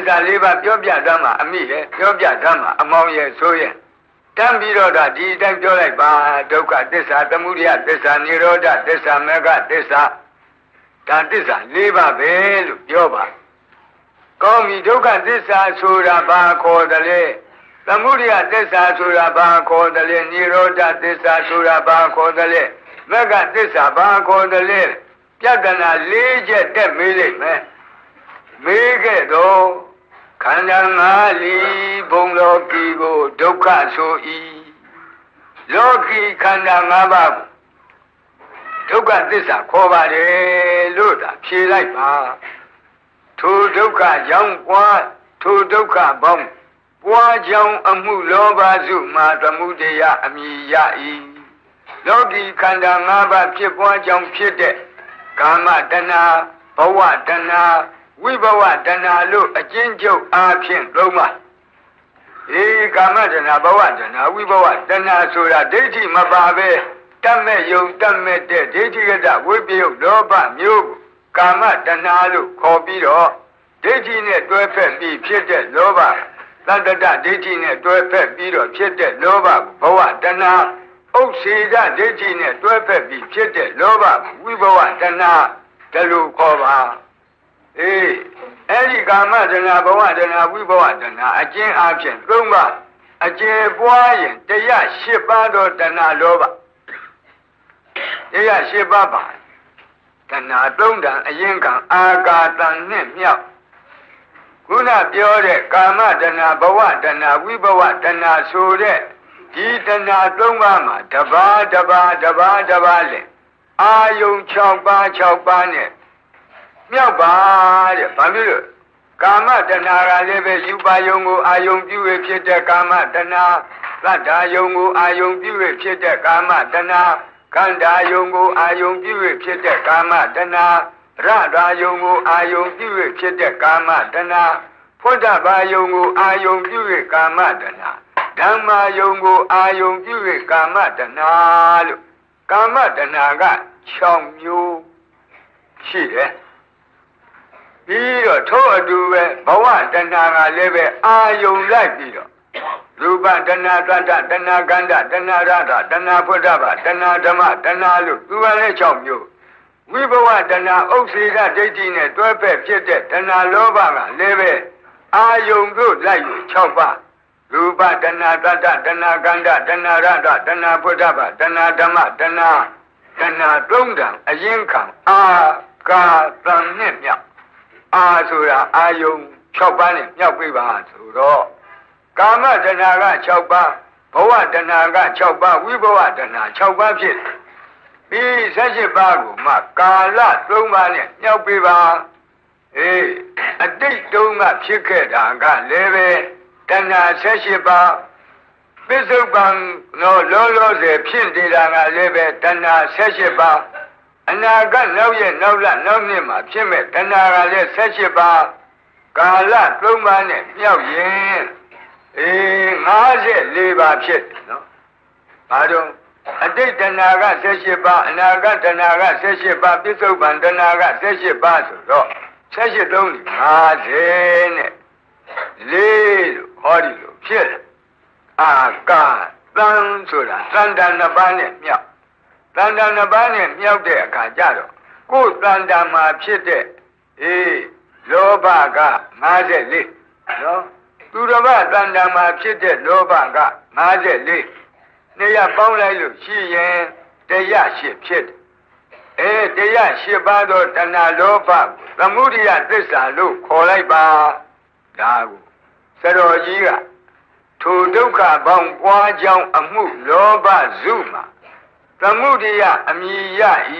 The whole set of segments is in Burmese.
စ္စာလေးပါးပြောပြတတ်မှာအမိရဲ့ပြောပြတတ်မှာအမောင်ရဲ့ဆိုရဲ့တမ်းပြီးတော့ဒါဒီအတိုင်းပြောလိုက်ပါဒုက္ခသစ္စာသမုဒယသစ္စာនិရောဓသစ္စာမေဃသစ္စာဒါသစ္စာ၄ပါးပဲလို့ပြောပါကောင်းပြီဒုက္ခသစ္စာဆိုတာဘာခေါ်တယ်လဲသမုဒယသစ္စာဆိုတာဘာခေါ်တယ်လဲនិရောဓသစ္စာဆိုတာဘာခေါ်တယ်လဲမေဃသစ္စာဘာခေါ်တယ်လဲပြဿနာ၄ချက်တက်မေးလိုက်မယ်မေးခဲ့တော့ခန္ဓာ၅လီဘုံလောကီကိုဒုက္ခဆို၏လောကီခန္ဓာ၅ပါးဒုက္ခသစ္စာခေါ်ပါတယ်လို့သာဖြေလိုက်ပါထိုဒုက္ခကြောင့်ပွားထိုဒုက္ခပေါင်းပွားကြောင့်အမှုလောဘစုမှာသမုဒယအမည်ရ၏လောကီခန္ဓာ၅ပါးဖြစ်ပွားကြောင့်ဖြစ်တဲ့ကာမတဏှာဘဝတဏှာဝိဘဝတဏှာလို့အကျဉ်းချုပ်အားဖြင့်သုံးပါကာမတဏှာဘဝတဏှာဝိဘဝတဏှာဆိုတာဒိဋ္ဌိမပါပဲတတ်မဲ့ယုံတတ်မဲ့တဲ့ဒိဋ္ဌိကတဝိပယုတ်လောဘမျိုးကိုကာမတဏှာလို့ခေါ်ပြီးတော့ဒိဋ္ဌိနဲ့တွဲဖက်ပြီးဖြစ်တဲ့လောဘသတ္တတဒိဋ္ဌိနဲ့တွဲဖက်ပြီးတော့ဖြစ်တဲ့လောဘဘဝတဏှာဥစ္စေဒဒိဋ္ဌိနဲ့တွဲဖက်ပြီးဖြစ်တဲ့လောဘဝိဘဝတဏှာဒါလို့ခေါ်ပါအဲ့ဒီကာမတဏှာဘဝတဏှာဝိဘဝတဏှာအကျဉ်းအားဖြင့်၃ပါးအကျေပွားရင်တရား၈ပါးသောတဏှာလောဘတရား၈ပါးပါတဏှာ၃တန်အရင်ကအာကာတန်နဲ့မြောက်ခုနပြောတဲ့ကာမတဏှာဘဝတဏှာဝိဘဝတဏှာဆိုတဲ့ဒီတဏှာ၃ပါးမှာတပါးတပါးတပါးတပါးလေအာယုံ6ပါး6ပါးနဲ့မြောက်ပါတဲ့ဘာဖြစ်လို့ကာမတဏှာကလည်းပဲယူပါယုံကိုအာယုံပြု၍ဖြစ်တဲ့ကာမတဏှာသတ္တာယုံကိုအာယုံပြု၍ဖြစ်တဲ့ကာမတဏှာခန္ဓာယုံကိုအာယုံပြု၍ဖြစ်တဲ့ကာမတဏှာရတာယုံကိုအာယုံပြု၍ဖြစ်တဲ့ကာမတဏှာဖုဒ္ဓဘာယုံကိုအာယုံပြု၍ကာမတဏှာဓမ္မယုံကိုအာယုံပြု၍ကာမတဏှာလို့ကာမတဏှာက6မျိုးရှိတယ်ပြီးတော့ထို့အတူပဲဘဝတဏှာကလည်းပဲအာယုံလိုက်ပြီးတော့ရူပတဏှာသတ္တတဏှာကန္တတဏှာရထတဏှာဖုဒ္ဓဘာတဏှာဓမ္မတဏှာလို့သူကလည်း6မျိုးဝိဘဝတဏှာဥစ္စေဒဒိဋ္ဌိနဲ့တွဲဖက်ဖြစ်တဲ့တဏှာလောဘကလည်းပဲအာယုံတို့လိုက်၍6ပါးရူပတဏှာသတ္တတဏှာကန္တတဏှာရထတဏှာဖုဒ္ဓဘာတဏှာဓမ္မတဏှာ၃တန်အရင်ခံအာကာတန်နဲ့မြောက်အာဆိုတာအာယုံ6ပါးနဲ့မြောက်ပြပါဆိုတော့ကာမတဏှာက6ပါးဘဝတဏှာက6ပါးဝိဘဝတဏှာ6ပါးဖြစ်ပြီး18ပါးကိုမှကာလ3ပါးနဲ့မြောက်ပြပါအတိတ်တုန်းကဖြစ်ခဲ့တာကလည်းပဲတဏှာ18ပါးပစ္စုပန်တော့လောလောဆယ်ဖြစ်နေတာကလည်းပဲတဏှာ18ပါးအနာဂတ်နောက်ရဲ့နောက်လနောက်နှစ်မှာဖြစ်မဲ့တဏှာကလည်း18ပါးကာလ3ပါးနဲ့မြောက်ရင်54ပါးဖြစ်တယ်နော်။ဘာတော့အတိတ်တဏှာက18ပါးအနာဂတ်တဏှာက18ပါးပစ္စုပန်တဏှာက18ပါးဆိုတော့18လုံး50နဲ့4လို့ဟောဒီလိုဖြစ်တယ်။အာကာသံဆိုတာသန္တာ2ပါးနဲ့မြောက်တဏ္ဍာ2ပါးနဲ့မြောက်တဲ့အခါကျတော့ကိုယ်တဏ္ဍာမှာဖြစ်တဲ့လောဘက54နော်သူတော်ဘာတဏ္ဍာမှာဖြစ်တဲ့လောဘက54နှစ်ရပေါင်းလိုက်လို့ရှိရင်108ဖြစ်တယ်108ပါးသောတဏှာလောဘသမုဒယသစ္စာလို့ခေါ်လိုက်ပါဒါကိုစတော်ကြီးကထိုဒုက္ခပေါင်းပွားကြောင်းအမှုလောဘစုမှာသမုဒယအမည်ရ၏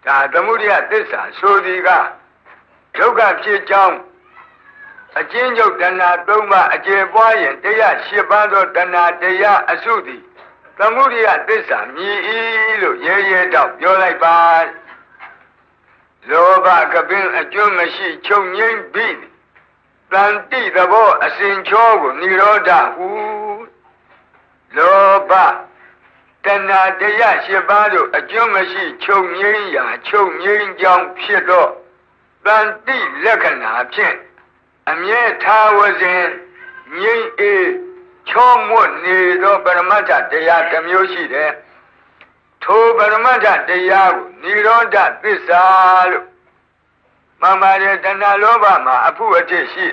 ဒါသမုဒယသစ္စာဆိုဒီကဒုက္ခဖြစ်ကြောင်းအကျဉ်းချုပ်တဏှာ၃ပါးအကျေပွားရင်108ပါးသောတဏှာတရားအစုသည်သမုဒယသစ္စာမြည်၏လို့ရဲရဲတော့ပြောလိုက်ပါလောဘကပင်အကျွမ်းမရှိချုပ်ငိမ့်ပြီးတန်တိသဘောအစဉ်ချောကိုនិရောဓဟုလောဘတဏှာ108ပါးတို့အကျွမ်းမရှိချုပ်ငိမ့်ရာချုပ်ငိမ့်ကြောင်းဖြစ်တော့ တန်တိလက္ခဏာဖြင့်အမြဲထားဝစဉ်ငြိမ့်အေးချောမွတ်နေသောပရမတ္ထတရားတစ်မျိုးရှိတယ်ထိုပရမတ္ထတရားကိုនិရောဓသစ္စာလို့မှန်ပါတယ်တဏှာလောဘမှာအဖို့အထစ်ရှိ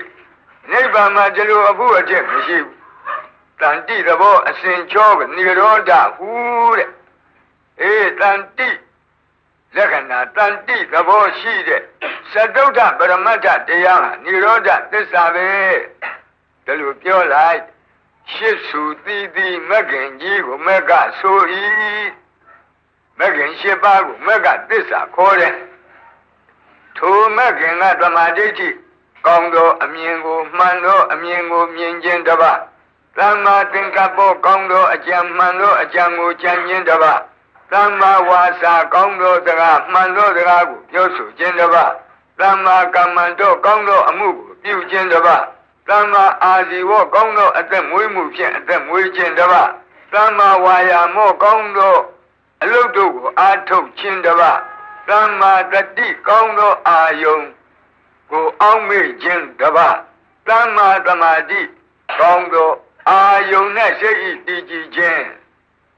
နိဗ္ဗာန်မှာဒီလိုအဖို့အထစ်မရှိဘူးတန်တိသဘောအစဉ်ချောကိုនិရောဓဟူတဲ့အေးတန်တိလက္ခဏာတန်တိသဘောရှိတဲ့သတုဋ္ဌပရမတ္ထတရားဟာនិရောဓသစ္စာပဲဒါလိုပြောလိုက်ရှစ်စုသီးသီးမဂ္ဂင်ကြီးကိုမဂ္ဂဆို၏မဂ္ဂင်၈ပါးကိုမဂ္ဂသစ္စာခေါ်တယ်ထိုမဂ္ဂင်ကသမာဓိဋ္ဌိကောင်းသောအမြင်ကိုမှန်သောအမြင်ကိုမြင်ခြင်းတစ်ပါးသမ္မာသင်္ကပ္ပကောင်းသောအကြံမှန်သောအကြံကိုကြံခြင်းတစ်ပါးသမ္မာဝါစာကောင်းသောစကားမှန်သောစကားကိုပြောဆိုခြင်းတစ်ပါးသမ္မာကမ္မန္တောကောင်းသောအမှုကိုပြုခြင်းတစ်ပါးသမ္မာအာဇီဝကောင်းသောအသက်မွေးမှုဖြင့်အသက်မွေးခြင်းတစ်ပါးသမ္မာဝါယာမောကောင်းသောအလုတ်တို့ကိုအာထုတ်ခြင်းတစ်ပါးသမ္မာတတိကောင်းသောအာယုံကိုအောက်မေ့ခြင်းတစ်ပါးသမ္မာသမာဓိကောင်းသောအာယုံနဲ့စိတ်ဤတည်ကြည်ခြင်း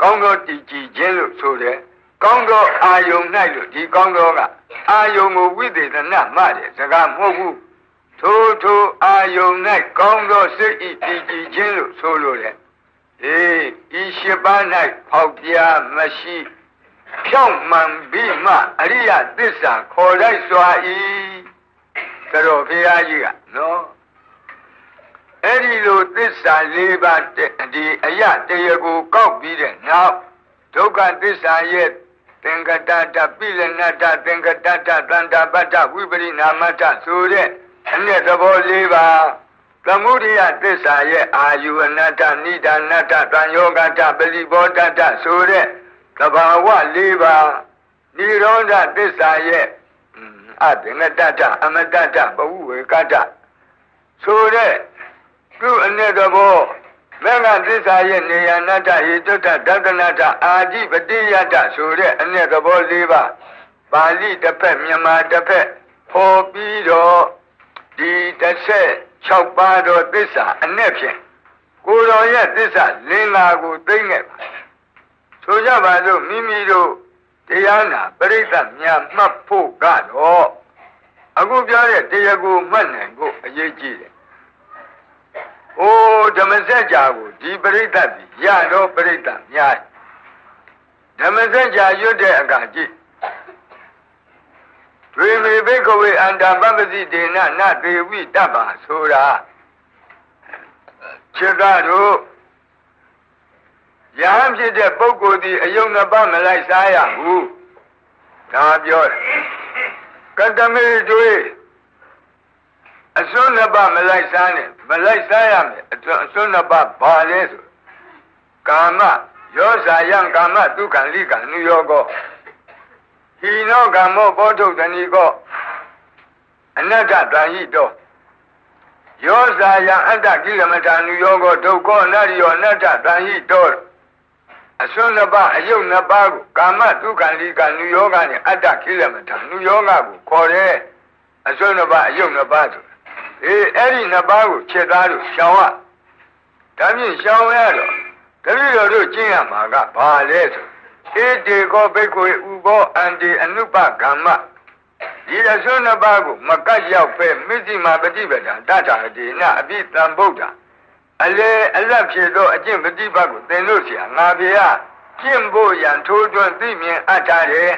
ကောင်းသောတည်ကြည်ခြင်းလို့ဆိုတယ်ကောင်းသောအာယုံ၌လို့ဒီကောင်းသောကအာယုံကိုဝိသေသနမှတဲ့စကားမဟုတ်ဘူးထိုအာယုံ၌ကောင်းသောစိတ်ဤတည်ကြည်ခြင်းလို့ဆိုလိုတယ်ဤ၈ပါး၌ဖောက်ပြမရှိဖြောင့်မှန်ပြီးမှအရိယသစ္စာခေါ်လိုက်စွာ၏သတော်ဘုရားကြီးကနော်အဲ့ဒီလိုသစ္စာ၄ပါးဒီအယတရားကိုကောက်ပြီးတဲ့နောက်ဒုက္ခသစ္စာရဲ့သင်္ကတတပိလနတသင်္ကတတသန္တာပတ္တဝိပရိနာမတဆိုတဲ့အနှစ်သဘော၄ပါးသမုဒိယသစ္စာရဲ့အာယုအနတ္တနိဒာနတ္တသံယောဂတပရိဘောတတဆိုတဲ့သဘာဝ၄ပါးនិရောဓသစ္စာရဲ့အသင်္ကတတအမတတဘဝဝေကတဆိုတဲ့သူအနှစ်သဘောမေဃသစ္စာရဲ့နေယနာတဟိတုတ္တဒသနာတအာဓိပတိယတဆိုတဲ့အနှစ်သဘော၄ပါးပါဠိတစ်ဖက်မြန်မာတစ်ဖက်ဖော်ပြီးတော့ဒီ16ပါးသောသစ္စာအနှစ်ဖြင့်ကိုယ်တော်ရဲ့သစ္စာလင်္ကာကိုသိမ့်ခဲ့ပါဆိုကြပါစို့မိမိတို့တရားနာပရိသတ်များမှတ်ဖို့ကတော့အခုပြောတဲ့တရားကိုမှတ်နိုင်ဖို့အရေးကြီးတယ်။အိုးဓမ္မစကြာကိုဒီပရိသတ်ကြီးရတော့ပရိသတ်များဓမ္မစကြာရွတ်တဲ့အခါကြည့်ဝိမေဘိကဝေအန္တပပ္ပစီဒေနနသေဝိတ္တပါဆိုတာခြေသားတို့ယဟန်ဖြစ်တဲ့ပုဂ္ဂိုလ်ဒီအယုံနှစ်ပါးမလိုက်စားရဘူးဒါပြောတယ်ကတမေတွေအစွန်းနှစ်ပါးမလိုက်စားနဲ့မလိုက်စားရမယ်အစွန်းနှစ်ပါးဘာလဲဆိုကာမယောဇာယံကာမဒုက္ခလိကနုယောကောဟိနောကမ္မောဘောထုတ်တဏီကောအနတ္တတန်ဟိတောယောဇာယံအတ္တကိလမထာနုယောကောဒုက္ခောအနတ္တယောအနတ္တတန်ဟိတောအစွန်းနှစ်ပါးအယုတ်နှစ်ပါးကိုကာမဒုက္ခလိကနုယောဂနဲ့အတ္တကိလမထာနုယောဂကိုခေါ်တယ်အစွန်းနှစ်ပါးအယုတ်နှစ်ပါးဆိုအဲ့ဒီနှစ်ပါးကိုချက်သားလို့ရှောင်ရဒါဖြင့်ရှောင်ရတော့တပည့်တော်တို့ကျင့်ရမှာကဘာလဲဆိုဧတေကောဘိက္ခွေဥဘောအန္တိအနုပကမ္မဒီအစွန်းနှစ်ပါးကိုမကတ်ရောက်ပဲမစ္စည်းမပฏิပဒံတတ္ထာဒေနအပိတံဗုဒ္ဓအလေအလတ်ဖြစ်သောအကျင့်ပฏิပတ်ကိုသင်လို့ဆရာငါဖေရကျင့်ဖို့ရန်ထိုးထွန်းသိမြင်အပ်ထားတယ်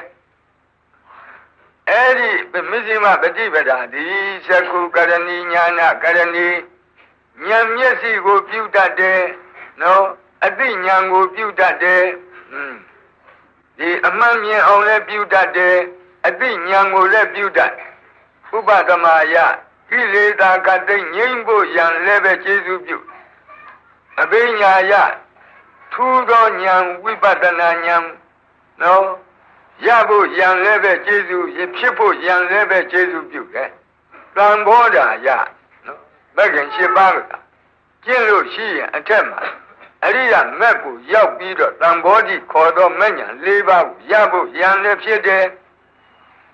အဲ့ဒီမစ္စည်းမပฏิပဒံဒီသကုကရဏီညာနာကရဏီဉာဏ်မျက်စိကိုပြုတတ်တယ်နော်အသိဉာဏ်ကိုပြုတတ်တယ်ဒီအမှန်မြင်အောင်လည်းပြုတတ်တယ်အသိဉာဏ်ကိုလည်းပြုတတ်ဥပဒမယကိလေသာကတိငြိမ့်ဖို့ရန်လည်းပဲကျေစုပြုအဘိညာယထူးသောဉာဏ်ဝိပဿနာဉာဏ်နော်ရဖို့ရန်လည်းပဲကျေစုဖြစ်ဖို့ရန်လည်းပဲကျေစုပြုတယ်သံဘောဓာယနော်မဂ္ဂင်၈ပါးကကျင့်လို့ရှိရင်အထက်မှာအရိယာမက်ကိုရောက်ပြီးတော့သံဘောဓိခေါ်သောမဉ္ဇဉ်၄ပါးကိုရဖို့ရန်လည်းဖြစ်တယ်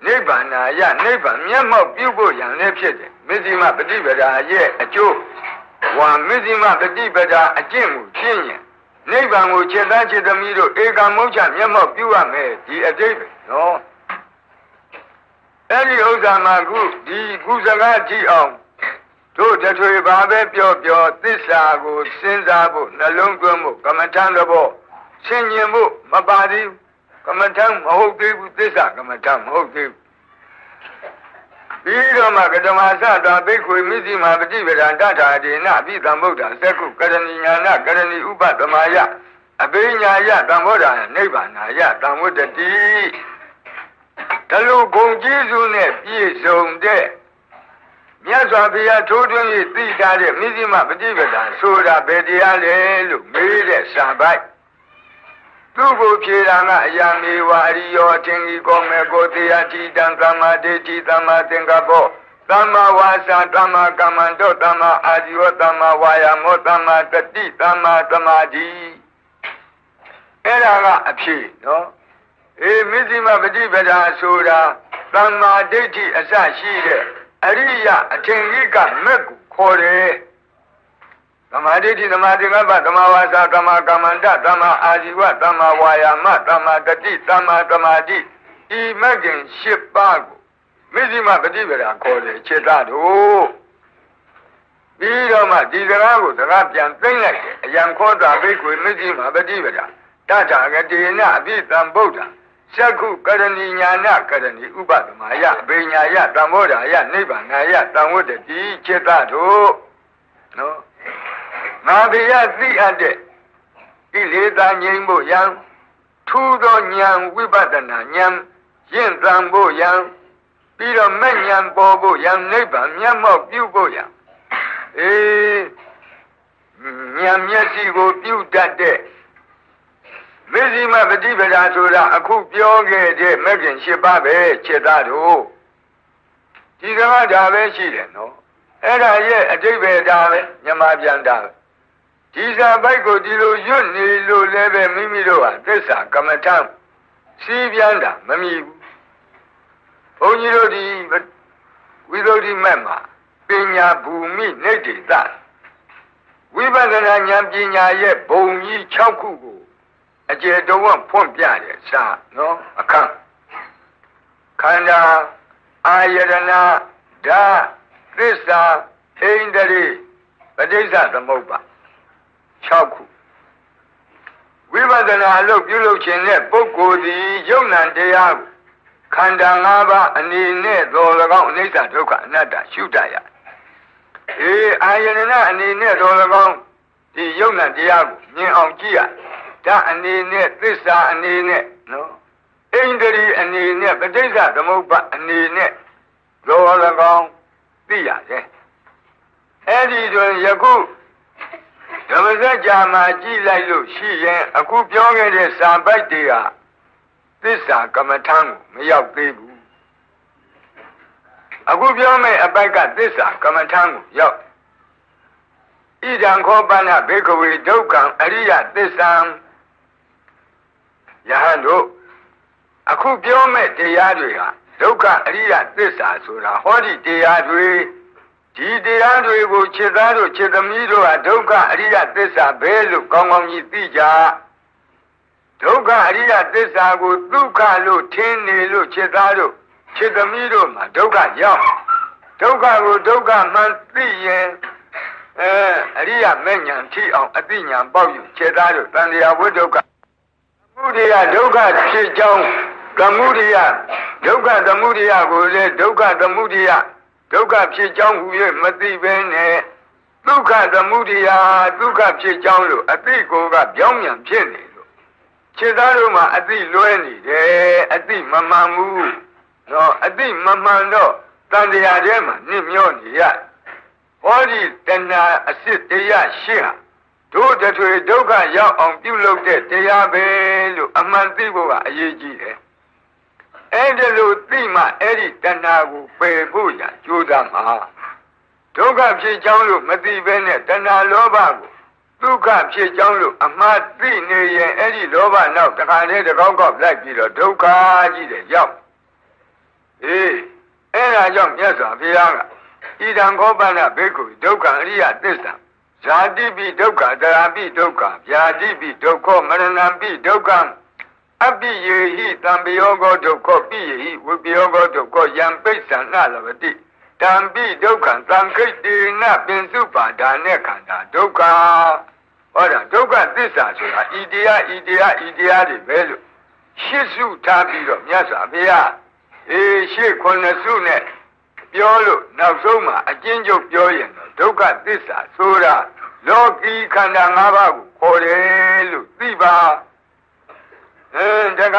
နိဗ္ဗာန်ရနိဗ္ဗာန်မျက်မှောက်ပြုဖို့ရန်လည်းဖြစ်တယ်မဇ္ဈိမပฏิပဒါရဲ့အကျိုးဝါမဇ္ဈိမပฏิပဒါအကျင့်ကိုဖြစ်ရင်နိဗ္ဗာန်ကိုခြေသားခြေသမီးတို့ဧကမုဋ္ဌမျက်မှောက်ပြုရမယ်ဒီအတိတ်ပဲနော်အဲ့ဒီဥစ္စာမှာဒီကုစကားကြည့်အောင်တို့တထွေပါပဲပြောသစ္စာကိုစဉ်းစားဖို့နှလုံးသွင်းဖို့ကမ္မထံတော့ဆင်ញင်ဖို့မပါသေးဘူးကမ္မထံမဟုတ်သေးဘူးသစ္စာကမ္မထံမဟုတ်သေးဘူးပြီးတော့မှကတမသတာဘိက္ခွေမဇ္ဈိမပฏิပဒါတထာဒေနအပိသံဗုဒ္ဓသက္ကုကရဏီညာနာကရဏီဥပသမာယအဘိညာယသံဗောဓာနိဗ္ဗာနာယသံဝတ္တတိတလူဂုံကျေးဇူးနဲ့ပြည့်စုံတဲ့မြတ်စွာဘုရားထိုးထွင်း၍သိထားတဲ့မဇ္ဈိမပฏิပဒါဆိုတာဘယ်တရားလဲလို့မေးတဲ့စာပိုက်သူ့ကိုဖြေတာကအယံမေဝအရိယောအထင်ကြီးကောမေကိုတရားတိတံသမ္မာဒိဋ္ဌိသမ္မာသင်္ကပ္ပောသမ္မာဝါစာသမ္မာကမ္မန္တောသမ္မာအာဇီဝသမ္မာဝါယာမောသမ္မာတတိသမ္မာသမာဓိအဲ့ဒါကအဖြေနော်မဇ္ဈိမပฏิပဒါဆိုတာသမ္မာဒိဋ္ဌိအစရှိတဲ့အရိယအထင်ကြီးကမက်ကိုခေါ်တယ်သမ္မာဒိဋ္ဌိသမ္မာသင်္ကပ္ပသမ္မာဝါစာသမ္မာကမ္မန္တသမ္မာအာဇီဝသမ္မာဝါယာမသမ္မာတတိသမ္မာသမာဓိဤမဂ်ခင်၈ပါးကိုမဇ္ဈိမပฏิပဒါခေါ်တယ်ခြေသားတို့ပြီးတော့မှဒီစကားကိုစကားပြန်သိမ့်လိုက်တယ်အယံခောတာဘိက္ခွေမဇ္ဈိမပฏิပဒါတထာဂတိနအပိသံဗုဒ္ဓသက္ခုကရဏီညာနာကရဏီဥပသမာယအဘိညာယသံဗောဓာယနိဗ္ဗာန်ယသံဝတ္တတိခြေသားတို့နော်ငါတရားသိအပ်တဲ့ကိလေသာငြိမ်းဖို့ယံထူသောဉာဏ်ဝိပဿနာဉာဏ်ရင့်သန်ဖို့ယံပြီးတော့မဲ့ဉာဏ်ပေါ်ဖို့ယံနိဗ္ဗာန်မျက်မှောက်ပြုဖို့ယံဉာဏ်မျက်စိကိုပြုတတ်တဲ့မဇ္ဈိမပฏิပဒါဆိုတာအခုပြောခဲ့တဲ့မဂ်ခင်၈ပါးပဲခြေသားတို့ဒီကမှာဒါပဲရှိတယ်နော်အဲ့ဒါရဲ့အတိတ်ပဲဒါပဲညမပြန်တာဒီစာပိုက်ကိုဒီလိုရွတ်နေလို့လည်းပဲမိမိတို့ဟာသစ္စာကမ္မထံစီးပြန်တာမမြည်ဘူးဘုန်းကြီးတို့ဒီဝိသုဒ္ဓိမတ်မှာပညာဘူမိနိတ္တိတဝိပဿနာဉာဏ်ပညာရဲ့ဘုံကြီး6ခုကိုအကျေတော်ဝဖွင့်ပြတယ်စာနော်အခန်းခန္ဓာအာယတနာဓာတ်သစ္စာဣန္ဒြေပဋိစ္စသမုပ္ပါ6ခုဝိပဿနာအလုပ်ပြုလုပ်ခြင်းနဲ့ပုဂ္ဂိုလ်သည်ယုံ nant တရားကိုခန္ဓာ၅ပါးအနေနဲ့သော၎င်းအနိစ္စဒုက္ခအနတ္တရှုတတ်ရအာယတနာအနေနဲ့သော၎င်းဒီယုံ nant တရားကိုမြင်အောင်ကြည့်ရဓာတ်အနေနဲ့သစ္စာအနေနဲ့နော်ဣန္ဒြေအနေနဲ့ပဋိစ္စသမုပ္ပါအနေနဲ့သော၎င်းသိရတယ်အဲ့ဒီတွင်ယခုဓမ္မစကြာမှာကြည့်လိုက်လို့ရှိရင်အခုပြောခဲ့တဲ့စာပိုက်တွေကသစ္စာကမ္မထံကိုမရောက်သေးဘူးအခုပြောမယ့်အပိုက်ကသစ္စာကမ္မထံကိုရောက်ဣဒံခောပနဘေကဝေဒုက္ခံအရိယသစ္စာယဟန်တို့အခုပြောမယ့်တရားတွေကဒုက္ခအရိယသစ္စာဆိုတာဟောဒီတရားတွေဒီတရားတွေကိုခြေသားတို့ခြေသမီးတို့ဟာဒုက္ခအရိယသစ္စာပဲလို့ကောင်းကောင်းကြီးသိကြဒုက္ခအရိယသစ္စာကိုဒုက္ခလို့ထင်နေလို့ခြေသားတို့ခြေသမီးတို့မှာဒုက္ခရောက်ဒုက္ခကိုဒုက္ခမှန်သိရင်အရိယမဲ့ဉာဏ်ထိအောင်အသိဉာဏ်ပေါက်ယူခြေသားတို့တန်တရားဝိဒုက္ခသမုဒယဒုက္ခဖြစ်ကြောင်းသမုဒယဒုက္ခသမုဒယကိုလေဒုက္ခသမုဒယဒုက္ခဖြစ်ကြောင်းဟူ၍မသိဘဲနဲ့ဒုက္ခသမုဒယဒုက္ခဖြစ်ကြောင်းလို့အသိကိုကပြောင်းပြန်ဖြစ်နေလို့ခြေသားတို့မှာအသိလွဲနေတယ်အသိမမှန်ဘူးနော်အသိမမှန်တော့တန်တရားထဲမှာနစ်မျောနေရဟောဒီတဏှာအစစ်တရားရှင်းဟာတို့တထွေဒုက္ခရောက်အောင်ပြုလုပ်တဲ့တရားပဲလို့အမှန်သိဖို့ကအရေးကြီးတယ်အဲ့ဒါလို့သိမှအဲ့ဒီတဏှာကိုပယ်ဖို့ရကြိုးစားမှာဒုက္ခဖြစ်ကြောင်းလို့မသိဘဲနဲ့တဏှာလောဘကိုဒုက္ခဖြစ်ကြောင်းလို့အမှားသိနေရင်အဲ့ဒီလောဘနောက်တခါတည်းတကောက်ကောက်လိုက်ပြီးတော့ဒုက္ခကြီးတဲ့ရောက် အဲ့ဒါကြောင့်မြတ်စွာဘုရားကဣဒံခောပနဘေကုဒုက္ခအရိယသစ္စာဇာတိပိဒုက္ခတရာပိဒုက္ခဗျာတိပိဒုက္ခမရဏံပိဒုက္ခအပိယေဟိတံပယောဂောဒုက္ခပိယေဟိဝိပယောဂောဒုက္ခယံပိဿနာလဝတိတံပိဒုက္ခသံခိတ္တေနပင်စုပါဒာနဲ့ခန္ဓာဒုက္ခဟောတာဒုက္ခသစ္စာဆိုတာဤတရားတွေပဲလို့ရှစ်စုထားပြီးတော့မြတ်စွာဘုရားရှစ်ခုနှစ်စုနဲ့ပြောလို့နောက်ဆုံးမှာအကျဉ်းချုပ်ပြောရင်တော့ဒုက္ခသစ္စာဆိုတာလောကီခန္ဓာ၅ပါးကိုခေါ်တယ်လို့သိပါတက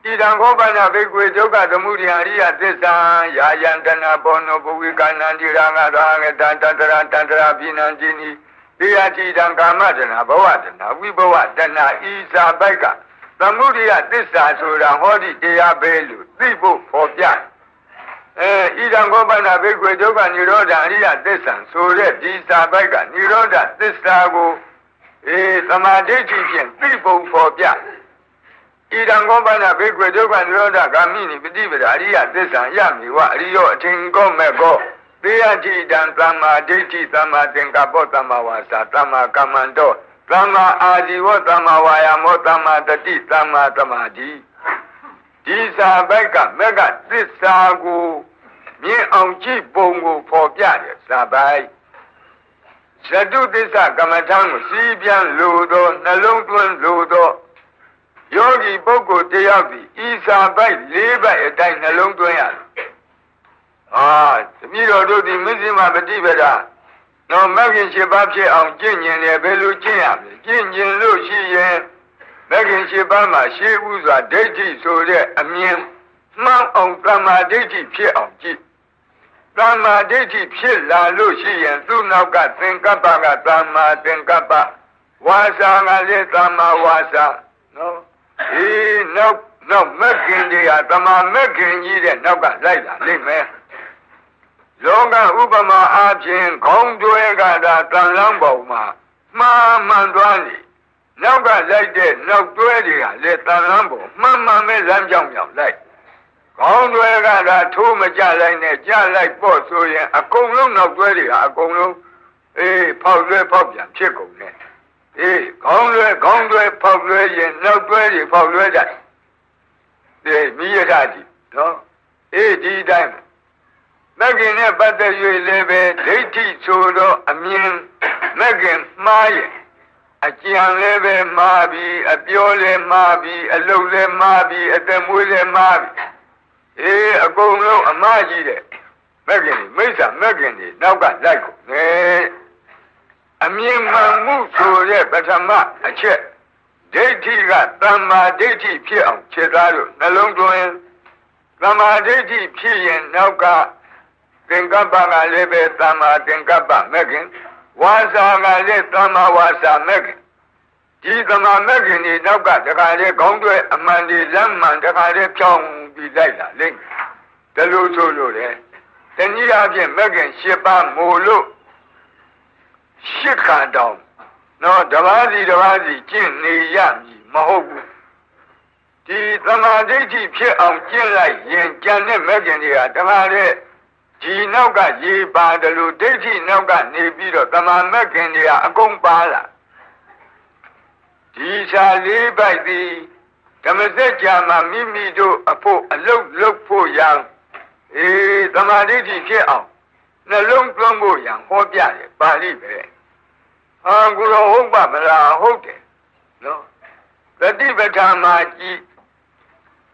ဣဒံခောပနဘေကွေဒုက္ခသမုဒယအရိယသစ္စာယာယံတဏဘောနောဘဝိကဏံတိရာဂရာဂတတတရာတတရာပိနံจินีတေယတိတံကာမတဏဘဝတဏဝိဘဝတဏဤစာပိုက်ကသမုဒယသစ္စာဆိုတာဟောဒီတရားပဲလို့သိဖို့ဖော်ပြဣဒံခောပနဘေကွေဒုက္ခនិရောဓအရိယသစ္စာဆိုတဲ့ဒီစာပိုက်ကនិရောဓသစ္စာကိုသမာဓိဋ္ဌိဖြင့်သိဖို့ဖော်ပြဣဒံခောပနဘေကွေဒုက္ခនិရောဓဂာမိနိပฏิပဒါအရိယသစ္စာယမိဝအရိယောအထင်ကောမဲ့ကောသေယတိတံသမ္မာဒိဋ္ဌိသမ္မာသင်္ကပ္ပသမ္မာဝါစာသမ္မာကမ္မန္တောသမ္မာအာဇီဝသမ္မာဝါယာမောသမ္မာတတိသမ္မာသမာဓိဒီစာပိုက်ကမက်ကသစ္စာကိုမြင်အောင်ကြည့်ပုံကိုဖော်ပြတယ်စာပိုက်ဇတုသစ္စာကမ္မထံကိုစီးပြန်လို့သောနှလုံးသွင်းလို့သောယောဂီပုဂ္ဂိုလ်တယောက်ဒီဤစာပိုက်၄ပိုက်အတိုင်းနှလုံးသွင်းရတယ်တပည့်တော်တို့ဒီမဇ္ဈိမပฏิပဒါတော့မဂ္ဂင်၈ပါးဖြစ်အောင်ကျင့်ဉင်တယ်ဘယ်လိုကျင့်ရမလဲကျင့်ဉင်လို့ရှိရင်မဂ္ဂင်၈ပါးမှာရှေးဥစွာဒိဋ္ဌိဆိုတဲ့အမြင်မှန်အောင်သမ္မာဒိဋ္ဌိဖြစ်အောင်ကြည့်သမ္မာဒိဋ္ဌိဖြစ်လာလို့ရှိရင်သူ့နောက်ကသင်္ကပ္ပကသမ္မာသင်္ကပ္ပဝါစာကလည်းသမ္မာဝါစာနော်နောက်မဂ္ဂင်တွေကသမ္မာမဂ္ဂင်ကြီးတဲ့နောက်ကလိုက်လာလိမ့်မယ်လောကဥပမာအားဖြင့်ခေါင်းတွဲကသာတန်လန်းပေါ်မှာမှားမှန်သွားနေနောက်ကလိုက်တဲ့နောက်တွဲတွေကလည်းတန်လန်းပေါ်မှန်ပဲလမ်းကြောင်းရောက်လိုက်ခေါင်းတွဲကသာထိုးမကြလိုက်နဲ့ကြလိုက်ပေါ့ဆိုရင်အကုန်လုံးနောက်တွဲတွေကအကုန်လုံးဖောက်လွဲဖောက်ပြန်ဖြစ်ကုန်တယ်ခေါင်းတွဲဖောက်လွဲရင်နောက်တွဲတွေဖောက်လွဲကြတယ်မိရတာကြီးနော်ဒီတိုင်းမဂ္ဂင်နဲ့ပတ်သက်၍လည်းပဲဒိဋ္ဌိဆိုတော့အမြင်မဂ္ဂင်မှားရဲ့အကြံလည်းပဲမှားပြီးအပြောလည်းမှားပြီးအလုပ်လည်းမှားပြီးအသက်မွေးလည်းမှားပြီးအကုန်လုံးအမှားကြီးတဲ့မဂ္ဂင်မိစ္ဆာမဂ္ဂင်တွေနောက်ကလိုက်ကုန်တယ်အမြင်မှန်မှုဆိုတဲ့ပထမအချက်ဒိဋ္ဌိကသမ္မာဒိဋ္ဌိဖြစ်အောင်ခြေသားလို့နှလုံးသွင်းသမ္မာဒိဋ္ဌိဖြစ်ရင်နောက်ကသင်္ကပ္ပကလည်းပဲသမ္မာသင်္ကပ္ပမဂ္ဂင်ဝါစာကလည်းသမ္မာဝါစာမဂ္ဂင်ဒီသမ္မာမဂ္ဂင်ဒီနောက်ကတခါလေခေါင်းတွဲအမှန်ဒီလမ်းမှန်တခါလေဖြောင်းပြီးလိုက်လာလိမ့်မယ်ဒါလို့ဆိုလို့လေတနည်းအားဖြင့်မဂ္ဂင်၈ပါးမို့လို့ရှစ်ခါတောင်နော်တပါးစီကျင့်နေရမည်မဟုတ်ဘူးဒီသမ္မာဒိဋ္ဌိဖြစ်အောင်ကျင့်လိုက်ရင်ကျန်တဲ့မဂ္ဂင်တွေကတခါလေဒီနောက်ကရေပါတယ်လို့ဒိဋ္ဌိနောက်ကနေပြီးတော့တမန်မဂ္ဂင်တွေကအကုန်ပါလာဒီစာလေးပိုက်သည်ဓမ္မစကြာမှာမိမိတို့အဖို့အလုတ်လုပ်ဖို့ရန်တမာဒိဋ္ဌိဖြစ်အောင်နှလုံးသွင်းဖို့ရန်ဟောပြတယ်ပါဠိပဲကိုယ်တော်ဟုတ်ပါမလားဟုတ်တယ်နော်တတိပဋ္ဌာန်မှာကြည်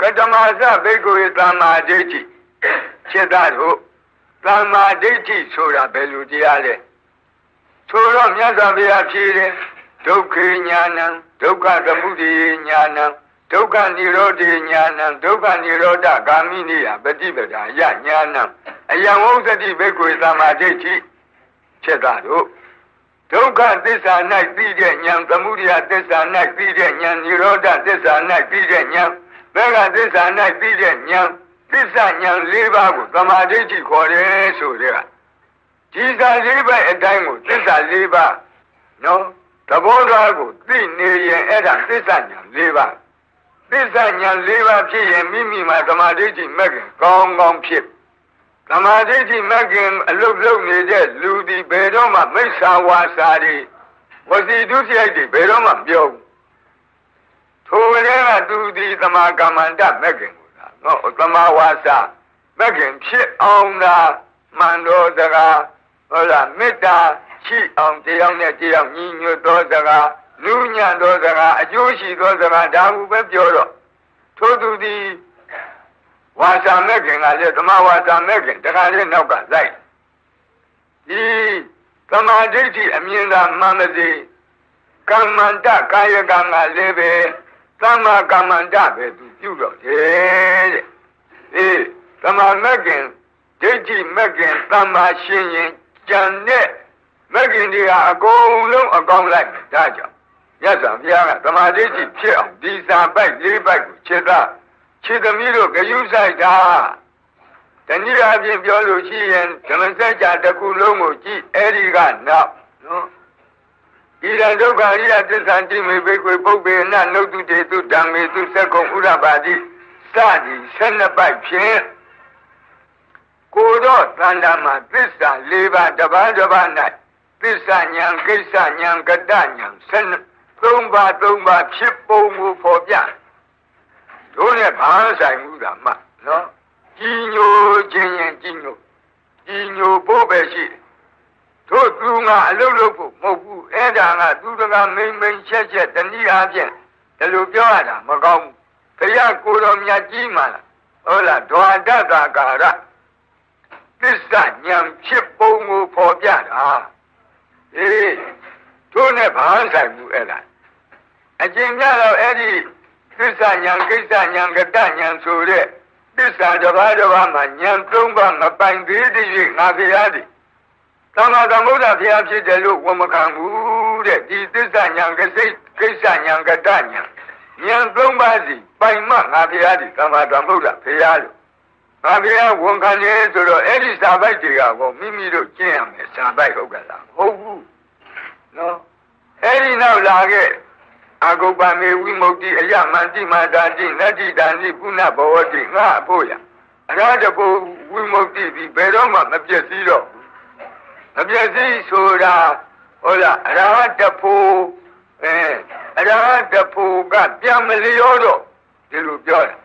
ကတမသဘိက္ခုတမ္မာဒိဋ္ဌိဖြစ်တာတို့သမ္မာဒိဋ္ဌိဆိုတာဘယ်လိုတရားလဲဆိုတော့မြတ်စွာဘုရားဖြေတယ်ဒုက္ခဉာဏံဒုက္ခသမုဒယဉာဏံဒုက္ခនិရောဓဉာဏံဒုက္ခនិရောဓဂ ामि နိယပฏิပဒါယဉာဏံအယံဝုသတိဘိက္ခုသမ္မာဒိဋ္ဌိဖြစ်တာတို့ဒုက္ခသစ္စာ၌သိတဲ့ဉာဏ်သမုဒယသစ္စာ၌သိတဲ့ဉာဏ်និရောဓသစ္စာ၌သိတဲ့ဉာဏ်မေဃသစ္စာ၌သိတဲ့ဉာဏ်သစ္စာဉာဏ်၄ပါးကိုသမာဓိဋ္ဌိခေါ်တယ်ဆိုတဲ့ဒီစာ၄ပါးအတိုင်းကိုသစ္စာ၄ပါးနော်သဘောထားကိုသိနေရင်အဲ့ဒါသစ္စာဉာဏ်၄ပါး သစ္စာဉာဏ်၄ပါးဖြစ်ရင်မိမိမှာသမာဓိဋ္ဌိမဂ္ဂင်ကောင်းကောင်းဖြစ်သမာဓိဋ္ဌိမဂ္ဂင်အလုတ်လုံးနေတဲ့လူဒီဘယ်တော့မှမိစ္ဆာဝါစာတွေဝစီဒုစရိုက်တွေဘယ်တော့မှပြောဘူးထိုကလေးကသူဒီသမာကမ္မန္တမဂ္ဂင်ကိုနော်သမာဝါစာမဂ္ဂင်ဖြစ်အောင်သာမှန်တော်စကားဟုတ်လားမေတ္တာရှိအောင်တရားနဲ့တရားညီညွတ်သောစကားလူညံ့သောစကားအကျိုးရှိသောစကားဒါဟုပဲပြောတော့ထိုသူသည်ဝါစာမဲ့ခင်ကလည်းသမာဝါစာမဲ့ခင်တခါလေးနောက်ကလိုက်ဒီသမာဓိဋ္ဌိအမြင်သာမှန်မစေကမ္မန္တကာယကံကလည်းပဲသမ္မာကမ္မန္တပဲသူပြုတော့တယ်တဲ့သမာမဲ့ခင်ဒိဋ္ဌိမဲ့ခင်သမ္မာရှင်ရင်ကြံတဲ့မဲ့ခင်တွေကအကုန်လုံးအကောင်းလိုက်ဒါကြောင့်မြတ်စွာဘုရားကသမာဓိဋ္ဌိဖြစ်အောင်ဒီစာပိုက်၄ပိုက်ကိုခြေသမီးတို့ဂယုဆိုင်တာတနည်းအားဖြင့်ပြောလို့ရှိရင်ဓမ္မစကြာတစ်ခုလုံးကိုကြည့်အဲ့ဒီကနောက်နော်ဤရဒုက္ခရိယသစ္စာတိမေဘိကွေပုပ္ပေနနုတုတေတုဓမ္မေတုသက္ကုံဥရပါတိစသည်12ပိုက်ဖြင့်ကိုတော့တဏ္ဍာမှာသစ္စာ၄ပါးတစ်ပါးတစ်ပါး၌သစ္စာဉာဏ်ကိစ္စဉာဏ်ကတ္တဉာဏ်3ပါးဖြစ်ပုံကိုဖော်ပြတို့နဲ့ဘာဆိုင်မှုတာမှနော်ကြီးညိုခြင်းရင်ကြီးညိုဖို့ပဲရှိတို့သူကအလုပ်လုပ်ဖို့မဟုတ်ဘူးအဲ့ဒါကသူတကမိန်ချက်တနည်းအားဖြင့်ဒီလိုပြောရတာမကောင်းဘူးဘုရားကိုယ်တော်မြတ်ကြီးမှလားဟုတ်လားဒွါဒတကာရသစ္စာဉာဏ်ဖြစ်ပုံကိုဖော်ပြတာတို့နဲ့ဘာဆိုင်မှုအဲ့ဒါအကျင့်ကြတော့အဲ့ဒီသစ္စာဉာဏ်ကိစ္စဉာဏ်ကတ္တဉာဏ်ဆိုတဲ့သစ္စာတစ်ပါးမှာဉာဏ်3ပါးမပိုင်သေးတဲ့၍ငါဘုရားသည်သမ္မာသမ္ဗုဒ္ဓဘုရားဖြစ်တယ်လို့ဝန်မခံဘူးတဲ့ဒီသစ္စာဉာဏ်ကိစ္စဉာဏ်ကတ္တဉာဏ်3ပါးစီပိုင်မှငါဘုရားသည်သမ္မာသမ္ဗုဒ္ဓဘုရားလို့ငါဘုရားဝန်ခံတယ်ဆိုတော့အဲ့ဒီစာပိုက်တွေကကောမိမိတို့ကျင့်ရမယ်စာပိုက်ဟုတ်ကလားမဟုတ်ဘူးနော်အဲ့ဒီနောက်လာခဲ့အဂုပ္ပမေဝိမု ക്തി အယမန္တိမာတာတိနတ္တိတန်တိကုဏဘဝတိငါအဖို့ရအရဟတဘုဝိမု ക്തി ဒီဘယ်တော့မှမပြည့်စည်တော့မပြည့်စည်ဆိုတာဟုတ်လားအရဟတဘုအရဟတဘုကပြန်မလျောတော့ဒီလိုပြောတာ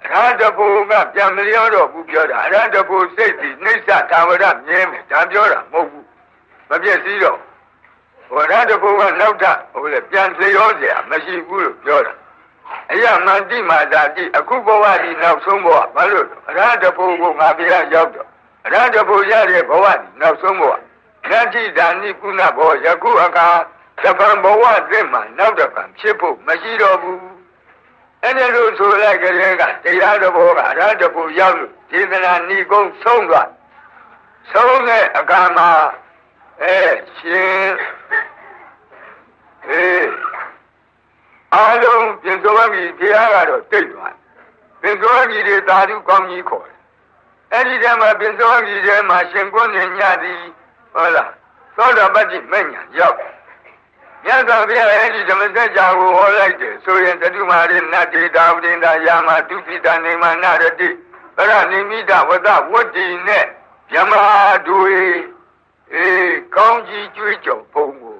အရဟတဘုကပြန်မလျောတော့ဘူးပြောတာအရဟတဘုစိတ်ဒီနှိစ္စသာဝရမြဲမယ်ဒါပြောတာမဟုတ်ဘူးမပြည့်စည်တော့ဝရတဘုကနောက်တာဟုတ်လေပြန်လျောเสียမရှိဘူးလို့ပြောတာအယမန္တိမာတာတိအခုဘဝဒီနောက်ဆုံးဘဝဘာလို့အရဟတဘုကိုငါပြရရောက်တော့အရဟတဘုရတဲ့ဘဝဒီနောက်ဆုံးဘဝနတ္တိဒါနိကုဏဘောယခုအခါတပံဘဝသစ်မှာနောက်တစ်ပံဖြစ်ဖို့မရှိတော့ဘူးအဲ့ဒါလို့ဆိုလိုက်ကလေးကတရားတော်ဘောကအရဟတဘုရောက်လို့ဒေသနာဏီကုန်းဆုံးသွားဆုံးတဲ့အခါမှာရှင်အားလုံးပြင်သောကြီးဘုရားကတော့တိတ်သွားပြင်သောကြီးတွေသာဓုကောင်းကြီးခေါ်တယ်အဲ့ဒီတည်းမှာပြင်သောကြီးထဲမှာရှင်ကိုဉာဏ်ညသည်ဟုတ်လားသောတာပတ္တိမဉ္ဇဉ်ရောက်မြတ်စွာဘုရားအဲ့ဒီဓမ္မစကြာကိုဟောလိုက်တယ်ဆိုရင်တတုမာရိနတ္တိတာဝိဒ္ဒယာမတုပိတနေမနာရတိပရဏိမိတဝတဝတ္တိနဲ့ယမတွေကောင်းကြီးကျွေးကြော်ဘုံကို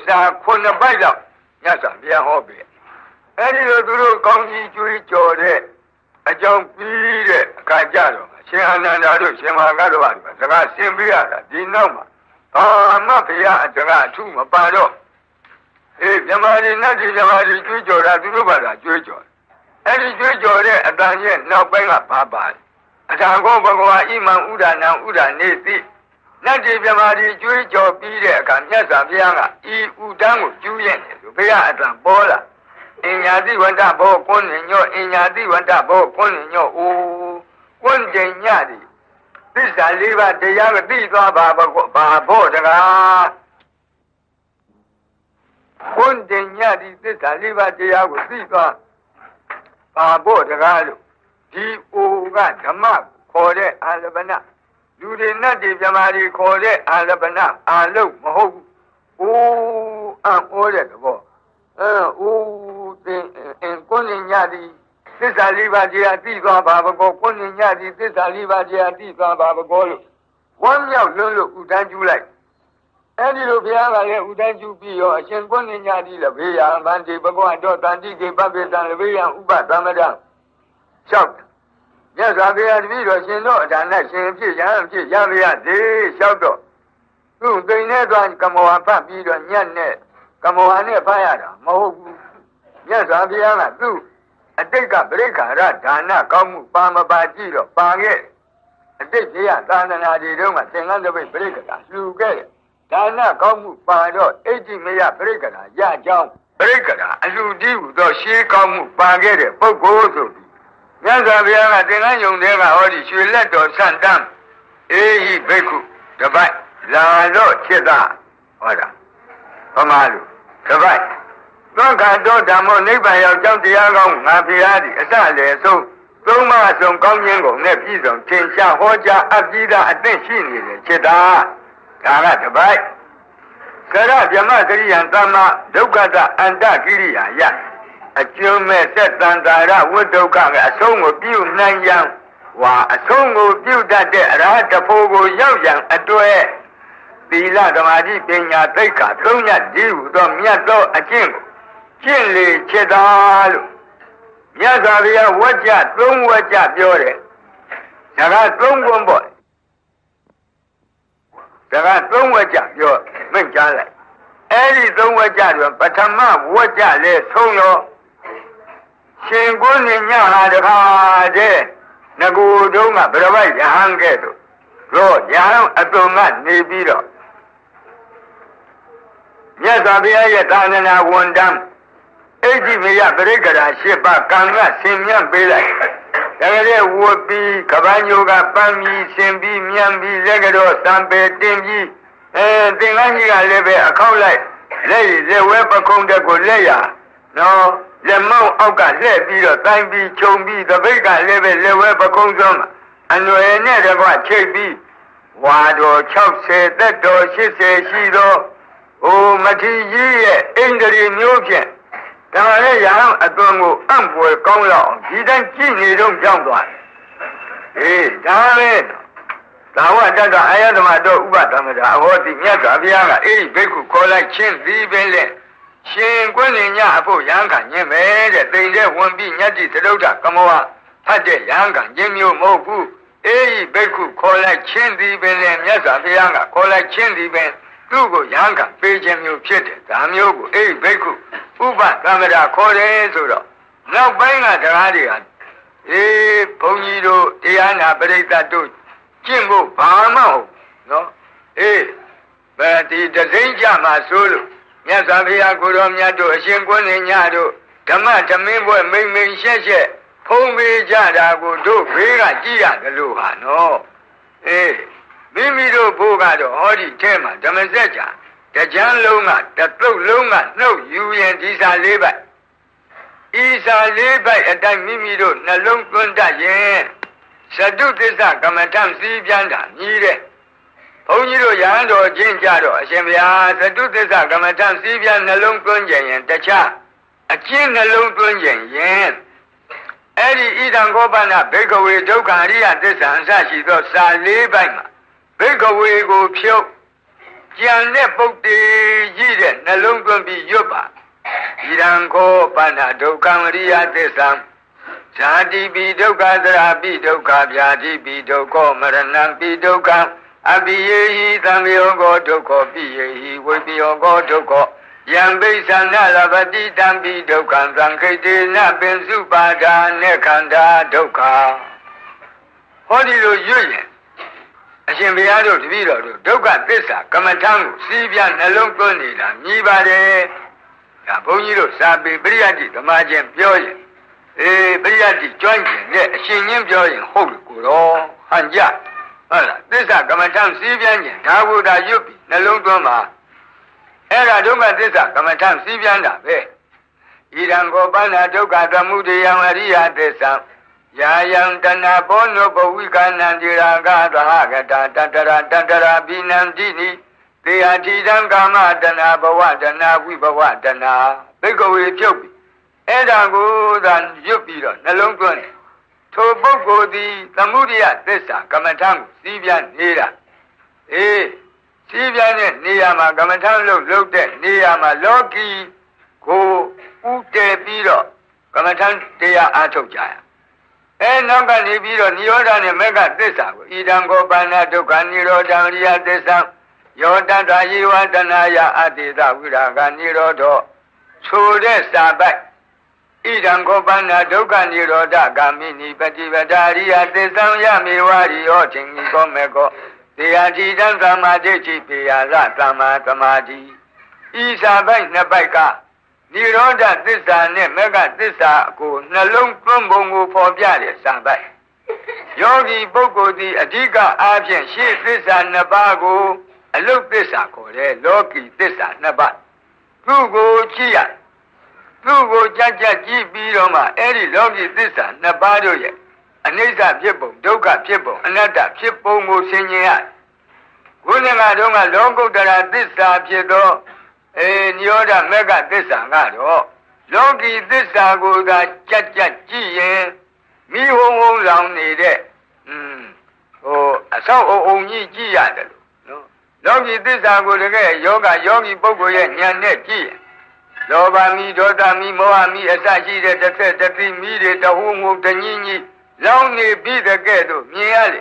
စာ9ပိုက်တော့ညစာပြန်ဟောပြီအဲ့ဒီလိုသူတို့ကောင်းကြီးကျွေးကြော်တဲ့အကြောင်းပြီးတဲ့အခါကြတော့ရှင်အနန္ဒာတို့ရှင်မဟာကတော်ကစကားဆင်ပြရတာဒီနောက်မှာဘာမှဘုရားအစကားအထူးမပါတော့မြမရီနတ်ဒီမြမရီကျွေးကြော်တာသူတို့ဘာသာကျွေးကြော်အဲ့ဒီကျွေးကြော်တဲ့အတန်ရဲ့နောက်ပိုင်းကဘာပါအထာဂောဘဂဝါဣမံဥဒနာဥဒနေတိနတ္တိမြမာတိကျွေးကြော်ပြီးတဲ့အခါမြတ်စွာဘုရားကဤဥဒန်းကိုကျူးရဲ့တယ်ဆိုဘုရားအတန်ပေါ်လာအင်ညာတိဝန္တဘောကွန်းညောအင်ညာတိဝန္တဘောကွန်းညောအိုးကွန်းကျင်ညတိသစ္စာ၄ပါးတရားကိုသိသွားပါဘောတကားကွန်းကျင်ညတိသစ္စာ၄ပါးတရားကိုသိသွားပါဘောတကားလို့ဒီအိုကဓမ္မခေါ်တဲ့အာလပနလူတွေနတ်တွေမြမာတွေခေါ်တဲ့အာလပနအာလုတ်မဟုတ်ဘူး။အိုးအံ့ဩတဲ့သဘော။အိုး ကိုနေညသည်သစ္စာလေးပါးတရားသိသွားပါဘကောကိုနေညသည်သစ္စာလေးပါးတရားသိသွားပါဘကောလို့ဝမ်းမြောက်လွန်းလို့ဥဒန်းကျူးလိုက်အဲ့ဒီလိုဘုရားကလည်းဥဒန်းကျူးပြီးရောအရှင်ကိုနေညသည်လည်းဘေးရန်ဗန္တိဘကောတော့တန်တိကေပပိတံလည်းဘေးရန်ဥပသမဒံလျှောက်မြတ်စွာဘုရားတပည့်တော်ရှင်တို့အဒါနဲ့ရှင်ဖြစ်ရဟန်းဖြစ်ရပါရစေလျှောက်တော့သူ့သိနေသွားကမောဟဖတ်ပြီးတော့ညက်နဲ့ကမောဟနဲ့ဖတ်ရတာမဟုတ်ဘူးမြတ်စွာဘုရားကသူ့အတိတ်ကပရိက္ခာရဒါနကောင်းမှုပါမပါကြည့်တော့ပါခဲ့အတိတ်ကြီးကသာသနာတွေတုန်းကသင်္ကန်းတပိတ်ပရိက္ခာလှူခဲ့ဒါနကောင်းမှုပါတော့အဋ္ဌိမယပရိက္ခာရကြောင်းပရိက္ခာအလှူတည်းဟူသောရှေးကောင်းမှုပါခဲ့တဲ့ပုဂ္ဂိုလ်ဆိုပြီးမြတ်စွာဘုရားကသင်္ကန်းယုံတဲ့ကဟောဒီရွှေလက်တော်ဆန့်တမ်းအေဟိဘိက္ခုတပိုက်လာတော့จิตတာဟောတာဘမလူတပိုက်သောခါတော့ဓမ္မောနိဗ္ဗာန်ရောက်ကြောင်းတရားကောင်းငါဖျားသည်အစလည်းဆုံးသုံးမအစုံကောင်းခြင်းကုန်နဲ့ပြည့်စုံသင်ရှားဟောကြားအပ်ပြီးသားအသင့်ရှိနေတဲ့จิตတာဒါကတပိုက်ကရဗြဟ္မကရိယံသမ္မာဒုက္ခတအန္တကိရိယာယအကျုံးမဲ့သက်တန်တာရဝိဒုက္ခကအဆုံးကိုပြုနိုင်ရန်ဝါအဆုံးကိုပြုတတ်တဲ့အရဟတဖို့ကိုရောက်ရန်အတွက်သီလဓမ္မတိပညာသိက္ခာသုံးညဒီဟုသောမြတ်သောအကျင့်ကိုကျင့်လေจิตတာလို့မြတ်စွာဘုရားဝကြသုံးဝကြပြောတယ်ဒါကသုံးခွန်းပေါ့ဒါကသုံးဝကြပြောမိန့်ကြားလိုက်အဲ့ဒီသုံးဝကြတော့ပထမဝကြလဲဆုံးရောရှင်ကိုနေညဟာတခါတည်းငကိုတုံးကဗရဝိုက်ရဟန်းကဲ့သို့ရောရဟန်းအသွင်ကနေပြီးတော့မြတ်စွာဘုရားရဲ့သာသနာဝန်တန်းအဋ္ဌိမယပရိက္ခရာ၈ပါးကံကဆင်မြတ်ပေးလိုက်ဒါကြတဲ့ဝတ်ပြီးကပန်းညိုကပန်းပြီးဆင်ပြီးမြန်ပြီးလက်ကတော့သံပေတင်ပြီးသင်္ကန်းကြီးကလည်းပဲအခောက်လိုက်လက်ဝဲပခုံးတက်ကိုလက်ရနော်လက်မောင်းအောက်ကလှည့်ပြီးတော့တိုင်းပြီးခြုံပြီးတပိတ်ကလည်းပဲလက်ဝဲပခုံးစွန်းအနွယ်နဲ့တကွချိတ်ပြီးဝါတော်60သက်တော်80ရှိသောမထီကြီးရဲ့အိန္ဒြေမျိုးဖြင့်ဒါလည်းရဟန်းအသွင်ကိုအံ့ဖွယ်ကောင်းလောက်ဒီတိုင်းကြည့်နေတော့ကြောင်းသွားတယ်ဒါပဲသာဝတ္တအာယတမတော်ဥပသမ္မာအဟောတိမြတ်စွာဘုရားကအဲ့ဒီဘိက္ခုခေါ်လိုက်ချင်းသည်ပင်လေရှင်ကွန်းလင်ညအဖို့ရဟန်းခံခြင်းပဲတဲ့တိမ်တဲ့ဝင်ပြီးညတ္တိသရုဒ္ဓကမောဟဖတ်တဲ့ရဟန်းခံခြင်းမျိုးမဟုတ်ဘူးအဲ့ဒီဘိက္ခုခေါ်လိုက်ချင်းသည်ပင်လေမြတ်စွာဘုရားကခေါ်လိုက်ချင်းသည်ပင်သူ့ကိုရဟန်းခံပေးခြင်းမျိုးဖြစ်တယ်ဒါမျိုးကိုအဲ့ဒီဘိက္ခုဥပသမ္မာခေါ်တယ်ဆိုတော့နောက်ပိုင်းကတရားတွေကဘုန်းကြီးတို့တရားနာပရိသတ်တို့ကျင့်ဖို့ဘာမှဟုတ်နော်ဒီတစိမ့်ကြမှာဆိုလို့မြတ်စွာဘုရားကိုတော်မြတ်တို့အရှင်ကိုယ်နေညတို့ဓမ္မဓမင်းဘွဲ့မိန်မိန်ရှက်ရှက်ဖုံးပေးကြတာကိုတို့ဘေးကကြည့်ရတယ်လို့ဟာနော်မိမိတို့ဘိုးကတော့ဟောဒီထဲမှာဓမ္မစက်ကြာတကြမ်းလုံးကတသုတ်လုံးကနှုတ်ယူရင်ဒီစာ၄ပိုက်ဤစာ၄ပိုက်အတိုင်းမိမိတို့နှလုံးသွင်းတတ်ရင်သတုသစ္စာကမ္မထံစည်းပြန်တာညီးတဲ့ဘုန်းကြီးတို့ရဟန်းတော်ချင်းကြတော့အရှင်ဘုရားသတုသစ္စာကမ္မထံစည်းပြန်နှလုံးသွင်းကြရင်တခြားအကျဉ်းနှလုံးသွင်းကြရင်အဲ့ဒီဣဒံခောပနဘိက္ခဝေဒုက္ခအရိယသစ္စာအစရှိသောစာ၄ပိုက်မှာဘိက္ခဝေကိုဖြုတ်ကြံတဲ့ပုတ်တေကြီးတဲ့နှလုံးသွင်းပြီးရွတ်ပါဣဒံခောပနဒုက္ခအရိယသစ္စာဇာတိပိဒုက္ခသရာပိဒုက္ခဗျာတိပိဒုက္ခမရဏံပိဒုက္ခအပိယေဟိသံယောဂောဒုက္ခပိယေဟိဝိပိယောဂောဒုက္ခယံဘိသနာလပတိတံပိဒုက္ခံသံခိတေနပင်စုပါဒာနေခန္ဓာဒုက္ခဟောဒီလိုရွတ်ရင်အရှင်ဘုရားတို့တပည့်တော်တို့ဒုက္ခသစ္စာကမ္မထံကိုစီးပြနှလုံးသွင်းနေတာမြည်ပါတယ်ဒါဘုန်းကြီးတို့စာပေပရိယတ္တိဓမ္မချင်းပြောရင်ပရိယတ္တိကျွမ်းကျင်တဲ့အရှင်ချင်းပြောရင်ဟုတ်လို့ကိုတော့ဟန်ကြဟုတ်လားသစ္စာကမ္မထံစီးပြန်ခြင်းဒါကိုသာရွတ်ပြီးနှလုံးသွင်းပါအဲ့ဒါဒုက္ခသစ္စာကမ္မထံစီးပြန်တာပဲဣဒံခောပနဒုက္ခသမုဒယံအရိယသစ္စာယာယံတဏဘောနုဘဝိကနံတိရာဂသဟဂတတတရာဘိနံတိနိတေယတိတံကာမတဏဘဝတဏဝိဘဝတဏဘိက္ခဝေဖြုတ်ပြီး အဲ့ဒါကိုသာရွတ်ပြီးတော့နှလုံးသွင်းတယ်ထိုပုဂ္ဂိုလ်သည်သမုဒိယသစ္စာကမ္မထံကိုစီးပြန်နေတာစီးပြန်တဲ့နေရာမှာကမ္မထံလုပ်တဲ့နေရာမှာလောကီကိုဥတည်ပြီးတော့ကမ္မထံတရားအားထုတ်ကြရနောက်ကနေပြီးတော့နိရောဓနဲ့မဂ္ဂသစ္စာကိုဣဒံကောပါဏဒုက္ခနိရောဓံရိယသစ္စာယောတတ္တယေဝတနာယအတေတဝိရာဂနိရောဓဆိုတဲ့စာပိုက်ဣဒံကောပါဏဒုက္ခနိရောဓဂ ामि နိပฏิပဒါရိယသစ္စာယမေဝရိယောထင်ကြီးကောမေကောတေယတိတံသမ္မာဒိဋ္ဌိပေယရသမ္မာသမာဓိဤစာပိုက်နှစ်ပိုက်ကနိရောဓသစ္စာနဲ့မဂ္ဂသစ္စာကိုနှလုံးသွင်းပုံကိုဖော်ပြတဲ့စာပိုက်ယောဂီပုဂ္ဂိုလ်သည်အဓိကအားဖြင့်ရှေ့သစ္စာနှစ်ပါးကိုအလုတ်သစ္စာခေါ်တယ်လောကီသစ္စာနှစ်ပါးသူ့ကိုကြည့်ရသူ့ကိုကြက်ကြည့်ပြီးတော့မှအဲ့ဒီလောကီသစ္စာနှစ်ပါးတို့ရဲ့အနိစ္စဖြစ်ပုံဒုက္ခဖြစ်ပုံအနတ္တဖြစ်ပုံကိုဆင်ခြင်ရခုနကတော့လောကုတ္တရာသစ္စာဖြစ်သောနိရောဓမဂ္ဂသစ္စာကတော့လောကီသစ္စာကိုသာကြက်ကြည့်ရင်မိဟုံဟုံလောင်နေတဲ့အဆောက်အုံကြီးကြည့်ရတယ်လို့နော်လောကီသစ္စာကိုတကယ်ယောဂီပုဂ္ဂိုလ်ရဲ့ဉာဏ်နဲ့ကြည့်ရင်လောဘမိဒေါသမိမောဟမိအစရှိတဲ့တစ်ဆက်တစ်သိမိတွေတဟုံဟုံတညင်းကြီးလောင်နေပြီးတဲ့ကဲ့သို့မြင်ရလေ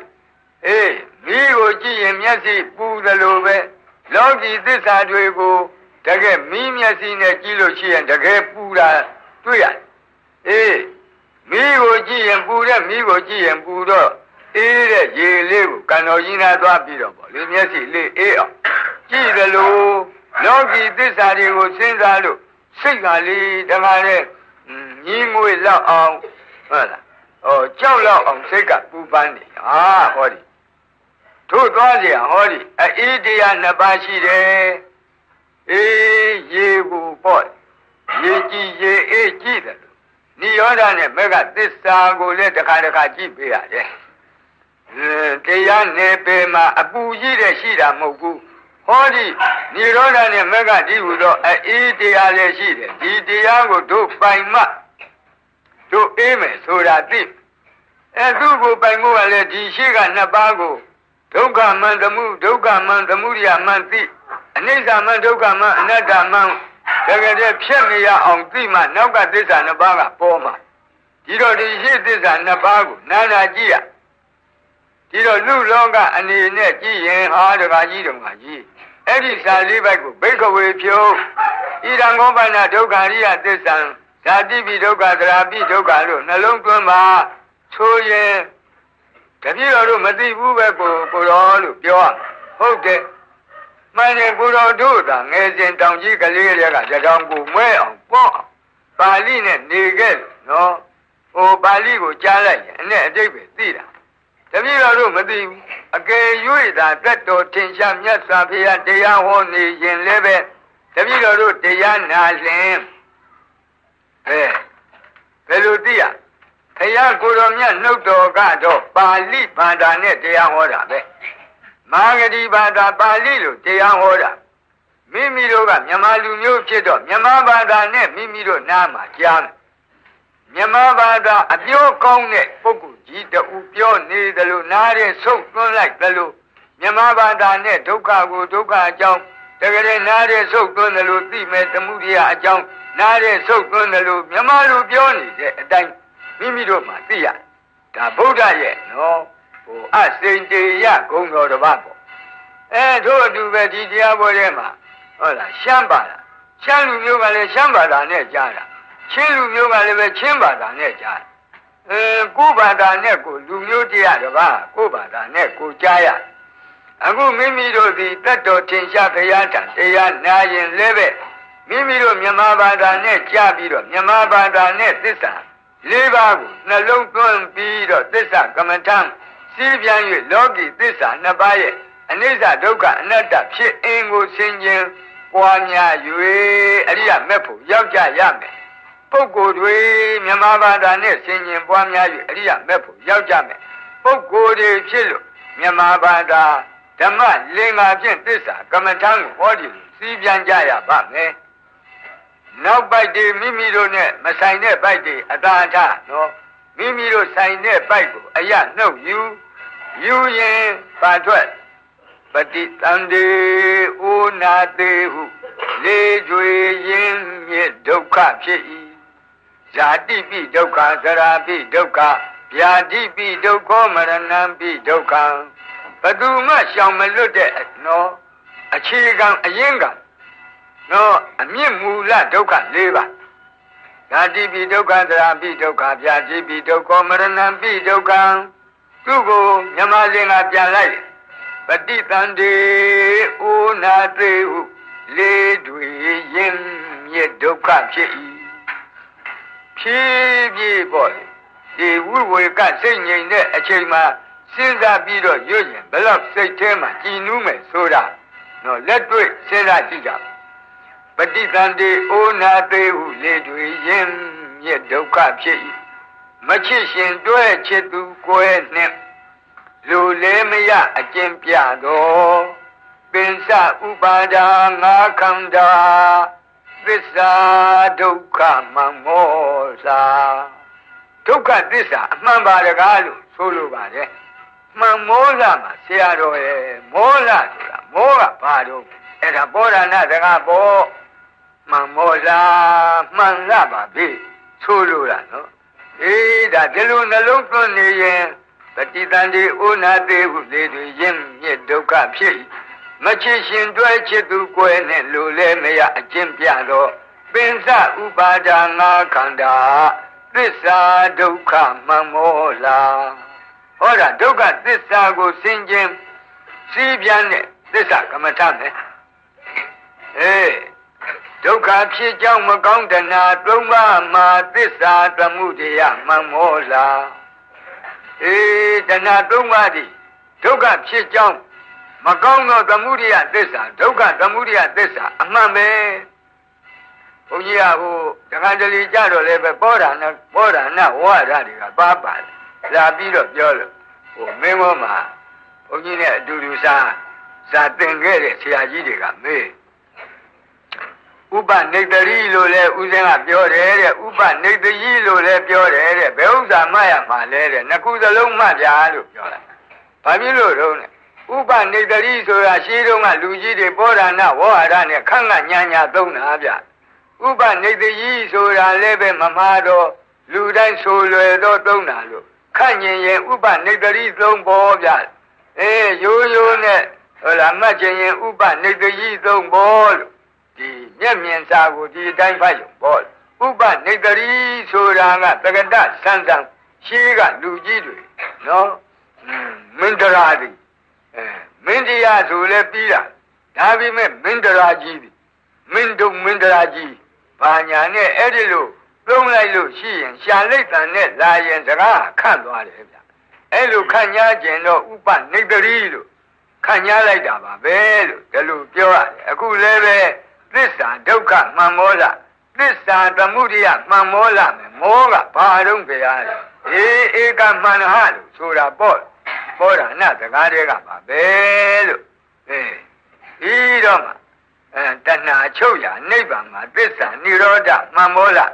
မိကိုကြည့်ရင်မျက်စိပူသလိုပဲလောကီသစ္စာတွေကိုတကယ်မီးမျက်စိနဲ့ကြည့်လို့ရှိရင်တကယ်ပူတာတွေ့ရတယ်မီးကိုကြည့်ရင်ပူတဲ့မီးကိုကြည့်ရင်ပူတော့တဲ့ရေလေးကိုကံတော်ကြီးနာသွားပြီးတော့ပေါ့လေမျက်စိလေးအောင်ကြည့်သလိုလောကီသစ္စာတွေကိုစဉ်းစားလို့စိတ်ကလေးတခါနဲ့ညီးငွေလောက်အောင်ဟုတ်လားကြောက်လောက်အောင်စိတ်ကပူပန်းနေဟောဒီတို့သွားเสียဟောဒီအေးတရားနှစ်ပါးရှိတယ်ရေကိုပေါ့ရေကြည့်ရေအေးကြည့်တယ်နိရောဓနဲ့မဂ္ဂသစ္စာကိုလည်းတစ်ခါကြည့်ပေးရတယ်တရားနယ်ပယ်မှာအပူကြီးတဲ့ရှိတာမဟုတ်ဘူးဟောဒီနိရောဓနဲ့မဂ္ဂဒီဟုသောအေးတရားလည်းရှိတယ်ဒီတရားကိုတို့ပိုင်မှတို့အေးမယ်ဆိုတာသိသူ့ကိုပိုင်မှုကလည်းဒီရှိကနှစ်ပါးကိုဒုက္ခမံသမှုဒုက္ခမံသမှုရိယမံသိအနိစ္စမံဒုက္ခမံအနတ္တမံတကယ်တည်းဖြစ်နေရအောင်သိမှနောက်ကသစ္စာနှစ်ပါးကပေါ်မှာဒီတော့ဒီရှိသစ္စာနှစ်ပါးကိုနာကြည့်ရဒီတော့လူလောကအနေနဲ့ကြည့်ရင်ဟာတကားကြီးအဲ့ဒီစာလေးပိုက်ကိုဘိက္ခဝေဖြုတ်ဣဒံကောပဏဒုက္ခရိယသစ္စာဓာတိပိဒုက္ခသရာပိဒုက္ခလို့နှလုံးသွင်းပါဆိုရင်တပည့်တော်တို့မသိဘူးပဲကိုတော်လို့ပြောဟုတ်တယ်မှန်တယ်ကိုတော်တို့သာငယ်စဉ်တောင်ကြီးကလေးတွေကတထောင်ကိုမွဲအောင်ပေါ့ပါဠိနဲ့နေခဲ့နော်ပါဠိကိုကြားလိုက်ရင်အနဲ့အတိတ်ပဲသိတာတပည့်တော်တို့မသိဘူးအကယ်၍သာသက်တော်ထင်ရှားမြတ်စွာဘုရားတရားဟောနေရင်လည်းပဲတပည့်တော်တို့တရားနာလင်ဘယ်လိုသိရဘုရားကိုယ်တော်မြတ်နှုတ်တော်ကတော့ပါဠိဘာသာနဲ့တရားဟောတာပဲမာဂတိဘာသာပါဠိလိုတရားဟောတာမိမိတို့ကမြန်မာလူမျိုးဖြစ်တော့မြန်မာဘာသာနဲ့မိမိတို့နားမှာကြားတယ်မြန်မာဘာသာအပြောကောင်းတဲ့ပုဂ္ဂိုလ်ကြီးတူပြောနေတယ်လို့နားရဲဆုတ်သွင်းလိုက်တယ်လို့မြန်မာဘာသာနဲ့ဒုက္ခကိုဒုက္ခအကြောင်းတကယ်နားရဲဆုတ်သွင်းတယ်လို့သိမဲ့သမုဒိယအကြောင်းနားရဲဆုတ်သွင်းတယ်လို့မြန်မာလူပြောနေတဲ့အတိုင်းမိမိတို့မှသိရဒါဗုဒ္ဓရဲ့နော်အစိန်တေယဂုံတော်တစ်ပါးပေါ့တို့အတူပဲဒီတရားပွဲထဲမှာဟုတ်လားရှမ်းပါလားရှမ်းလူမျိုးကလည်းရှမ်းဘာသာနဲ့ကြားတာချင်းလူမျိုးကလည်းပဲချင်းဘာသာနဲ့ကြားကိုယ်ဘာသာနဲ့ကိုလူမျိုးတရားတစ်ပါးကိုယ်ဘာသာနဲ့ကိုကြားရအခုမိမိတို့ဒီတတ်တော်ထင်ရှားဘုရားထံတရားနာရင်လည်းပဲမိမိတို့မြန်မာဘာသာနဲ့ကြားပြီးတော့မြန်မာဘာသာနဲ့သစ္စာလေးပါးကိုနှလုံးသွင်းပြီးတော့သစ္စာကမ္မထံစီးပြန်၍လောကီသစ္စာနှစ်ပါးရဲ့အနိစ္စဒုက္ခအနတ္တဖြစ်အင်းကိုဆင်ခြင်ပွားများ၍အရိယမက်ဖို့ရောက်ကြရမယ်ပုဂ္ဂိုလ်တွေမြန်မာဘာသာနဲ့ဆင်ခြင်ပွားများ၍အရိယမက်ဖို့ရောက်ကြမယ်ပုဂ္ဂိုလ်တွေဖြစ်လို့မြန်မာဘာသာဓမ္မလင်္ကာဖြင့်သစ္စာကမ္မထံကိုဟောဒီစီးပြန်ကြရပါမယ် နောက်ပိုက်တွေမိမိတို့နဲ့မဆိုင်တဲ့ပိုက်တွေအသာထနော်မိမိတို့ဆိုင်တဲ့ပိုက်ကိုအရနှုတ်ယူရင်ပါထွက်ပฏิတန္တေဩနာတေဟုလေကြွေရင်မြစ်ဒုက္ခဖြစ်၏ဇာတိပိဒုက္ခသရာပိဒုက္ခဗျာတိပိဒုက္ခမရဏံပိဒုက္ခဘသူမှရှောင်မလွတ်တဲ့နော်အခြေခံအရင်ကနော်အမြင့်မူလဒုက္ခ၄ပါးဇာတိပိဒုက္ခသရာပိဒုက္ခဗျာတိပိဒုက္ခမရဏံပိဒုက္ခသူ့ကိုမြမစင်ကပြန်လိုက်ပฏิတန္တေဩနာတေဟုလေတွေရင်မြစ်ဒုက္ခဖြစ်၏ဖြည်းဖြည်းပေါ့ဒီဝိဝေကစိတ်ငြိမ်တဲ့အချိန်မှာစဉ်းစားပြီးတော့ရွတ်ရင်ဘယ်တော့စိတ်ထဲမှာကြည်နူးမယ်ဆိုတာနော်လက်တွေ့စဉ်းစားကြည့်ကြပฏิတန္တေဩနာတေဟုလေတွေရင်မြစ်ဒုက္ခဖြစ်၏မချစ်ရှင်တွဲချစ်သူကိုယ်နဲ့လူလည်းမရအကျင့်ပြတော်ပင်စဥပါဒာငါခန္ဓာသစ္စာဒုက္ခမမောစာဒုက္ခသစ္စာအမှန်ပါတကားလို့ဆိုလိုပါတယ်မှန်မောလာမှာဆရာတော်ရဲ့မောလာဆိုတာမောကဘာတော့အဲ့ဒါပောရဏစကားပေါ့မှန်မောလာမှန်လာပါပြီဆိုလိုတာနော်ဒါဒီလိုနှလုံးသွင်းနေရင်ပฏิတန္တေဩနာတေဟုလေတွေရင်မြစ်ဒုက္ခဖြစ်၏မချစ်ရှင်တွဲချစ်သူကိုယ်နဲ့လူလည်းမရအကျင့်ပြတော့ပင်စဥပါဒာငါခန္ဓာသစ္စာဒုက္ခမမောလာဟောတာဒုက္ခသစ္စာကိုဆင်ခြင်စီးပြန်တဲ့သစ္စာကမ္မထမယ်ဒုက္ခဖြစ်ကြောင်းမကောင်းတဏသုံးပါးမှာသစ္စာသမုဒယမမောလာတဏသုံးပါးဒီဒုက္ခဖြစ်ကြောင်းမကောင်းသောသမုဒယသစ္စာဒုက္ခသမုဒယသစ္စာအမှန်ပဲဘုန်းကြီးကဟိုတခါတလေကြတော့လည်းပဲပောဓာနဝါဒတွေကပါပါတယ်လာပြီးတော့ပြောလို့ဟိုမင်းမောမှာဘုန်းကြီးနဲ့အတူတူစာသင်ခဲ့တဲ့ဆရာကြီးတွေကမေးဥပနိတရီလို့လဲဦးဇင်းကပြောတယ်တဲ့ဥပနိတရီလို့လဲပြောတယ်တဲ့ဘယ်ဥစ္စာမှတ်ရမှာလဲတဲ့နှစ်ခုစလုံးမှတ်ပြလို့ပြောတာဘာဖြစ်လို့တော့လဲဥပနိတရီဆိုတာရှင်းတော့ကလူကြီးတွေပောဓာနဝါဒနဲ့ခန့်ကညာညာသုံးတာဗျဥပနိတရီဆိုတာလည်းပဲမမှားတော့လူတိုင်းဆိုလွယ်တော့သုံးတာလို့ခန့်ရင်ဥပနိတရီသုံးပေါ်ဗျရိုးရိုးနဲ့ဟုတ်လားမှတ်ချင်ရင်ဥပနိတရီသုံးပေါ်လို့ဒီမျက်မြင်စာကိုဒီအတိုင်းဖတ်ရုံပေါ့ဥပနိတရီဆိုတာကတက္ကတဆန်းဆန်းရှေးကလူကြီးတွေနော်မန္တရာတွေမင်းတရားဆိုလဲပြီးတာဒါပေမဲ့မန္တရာကြီးတွေမန္တရာကြီးဘာညာနဲ့အဲ့ဒီလိုသုံးလိုက်လို့ရှိရင်ရှာလိတ်တန်နဲ့လာရင်စကားခန့်သွားတယ်ဗျအဲ့လိုခန့်ညာကျင်တော့ဥပနိတရီလို့ခန့်ညာလိုက်တာပါပဲလို့ဒါလိုပြောရတယ်အခုလည်းပဲသစ္စာဒုက္ခမှန်မောလာသစ္စာသမုဒယမှန်မောလာမယ်မောကဘာတော့ဗျာဧကမန္ဟလို့ဆိုတာပေါ့ဘောဓာနစကားတွေကပါပဲလို့ပြီးတော့မှတဏှာချုပ်ရာနိဗ္ဗာန်မှာသစ္စာនិရောဓမှန်မောလာ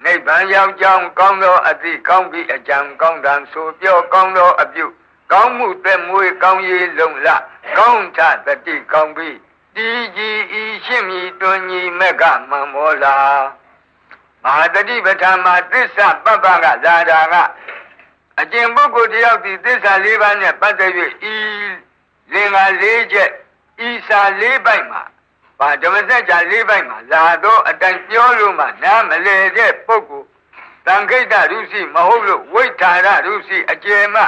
နိဗ္ဗာန်ရောက်ကြောင်းကောင်းသောအသည့်ကောင်းပြီးအကြံကောင်းတံဆိုပြောကောင်းသောအပြုကောင်းမှုသက်မွေးကောင်းရည်လုံလကောင်းထတတိကောင်းပြီးဒီကြီးဤရှင်းမီတွင်ညီမက်ကမှန်မောလာမဟာတတိပဋ္ဌာန်မှာသစ္စာပပ္ပကလာတာကအကျင့်ပုဂ္ဂိုလ်တယောက်ဒီသစ္စာ၄ပါးနဲ့ပတ်သက်၍ဤလင်္ကာ၄ချက်ဤစာ၄ပိုက်မှာဘာဓမ္မစကြာ၄ပိုက်မှာလာတော့အတိုင်းပြောလို့မှနားမလည်တဲ့ပုဂ္ဂိုလ်တန်ခိတ္တရုရှိမဟုတ်လို့ဝိဋ္ဌာရရုရှိအကျယ်မှ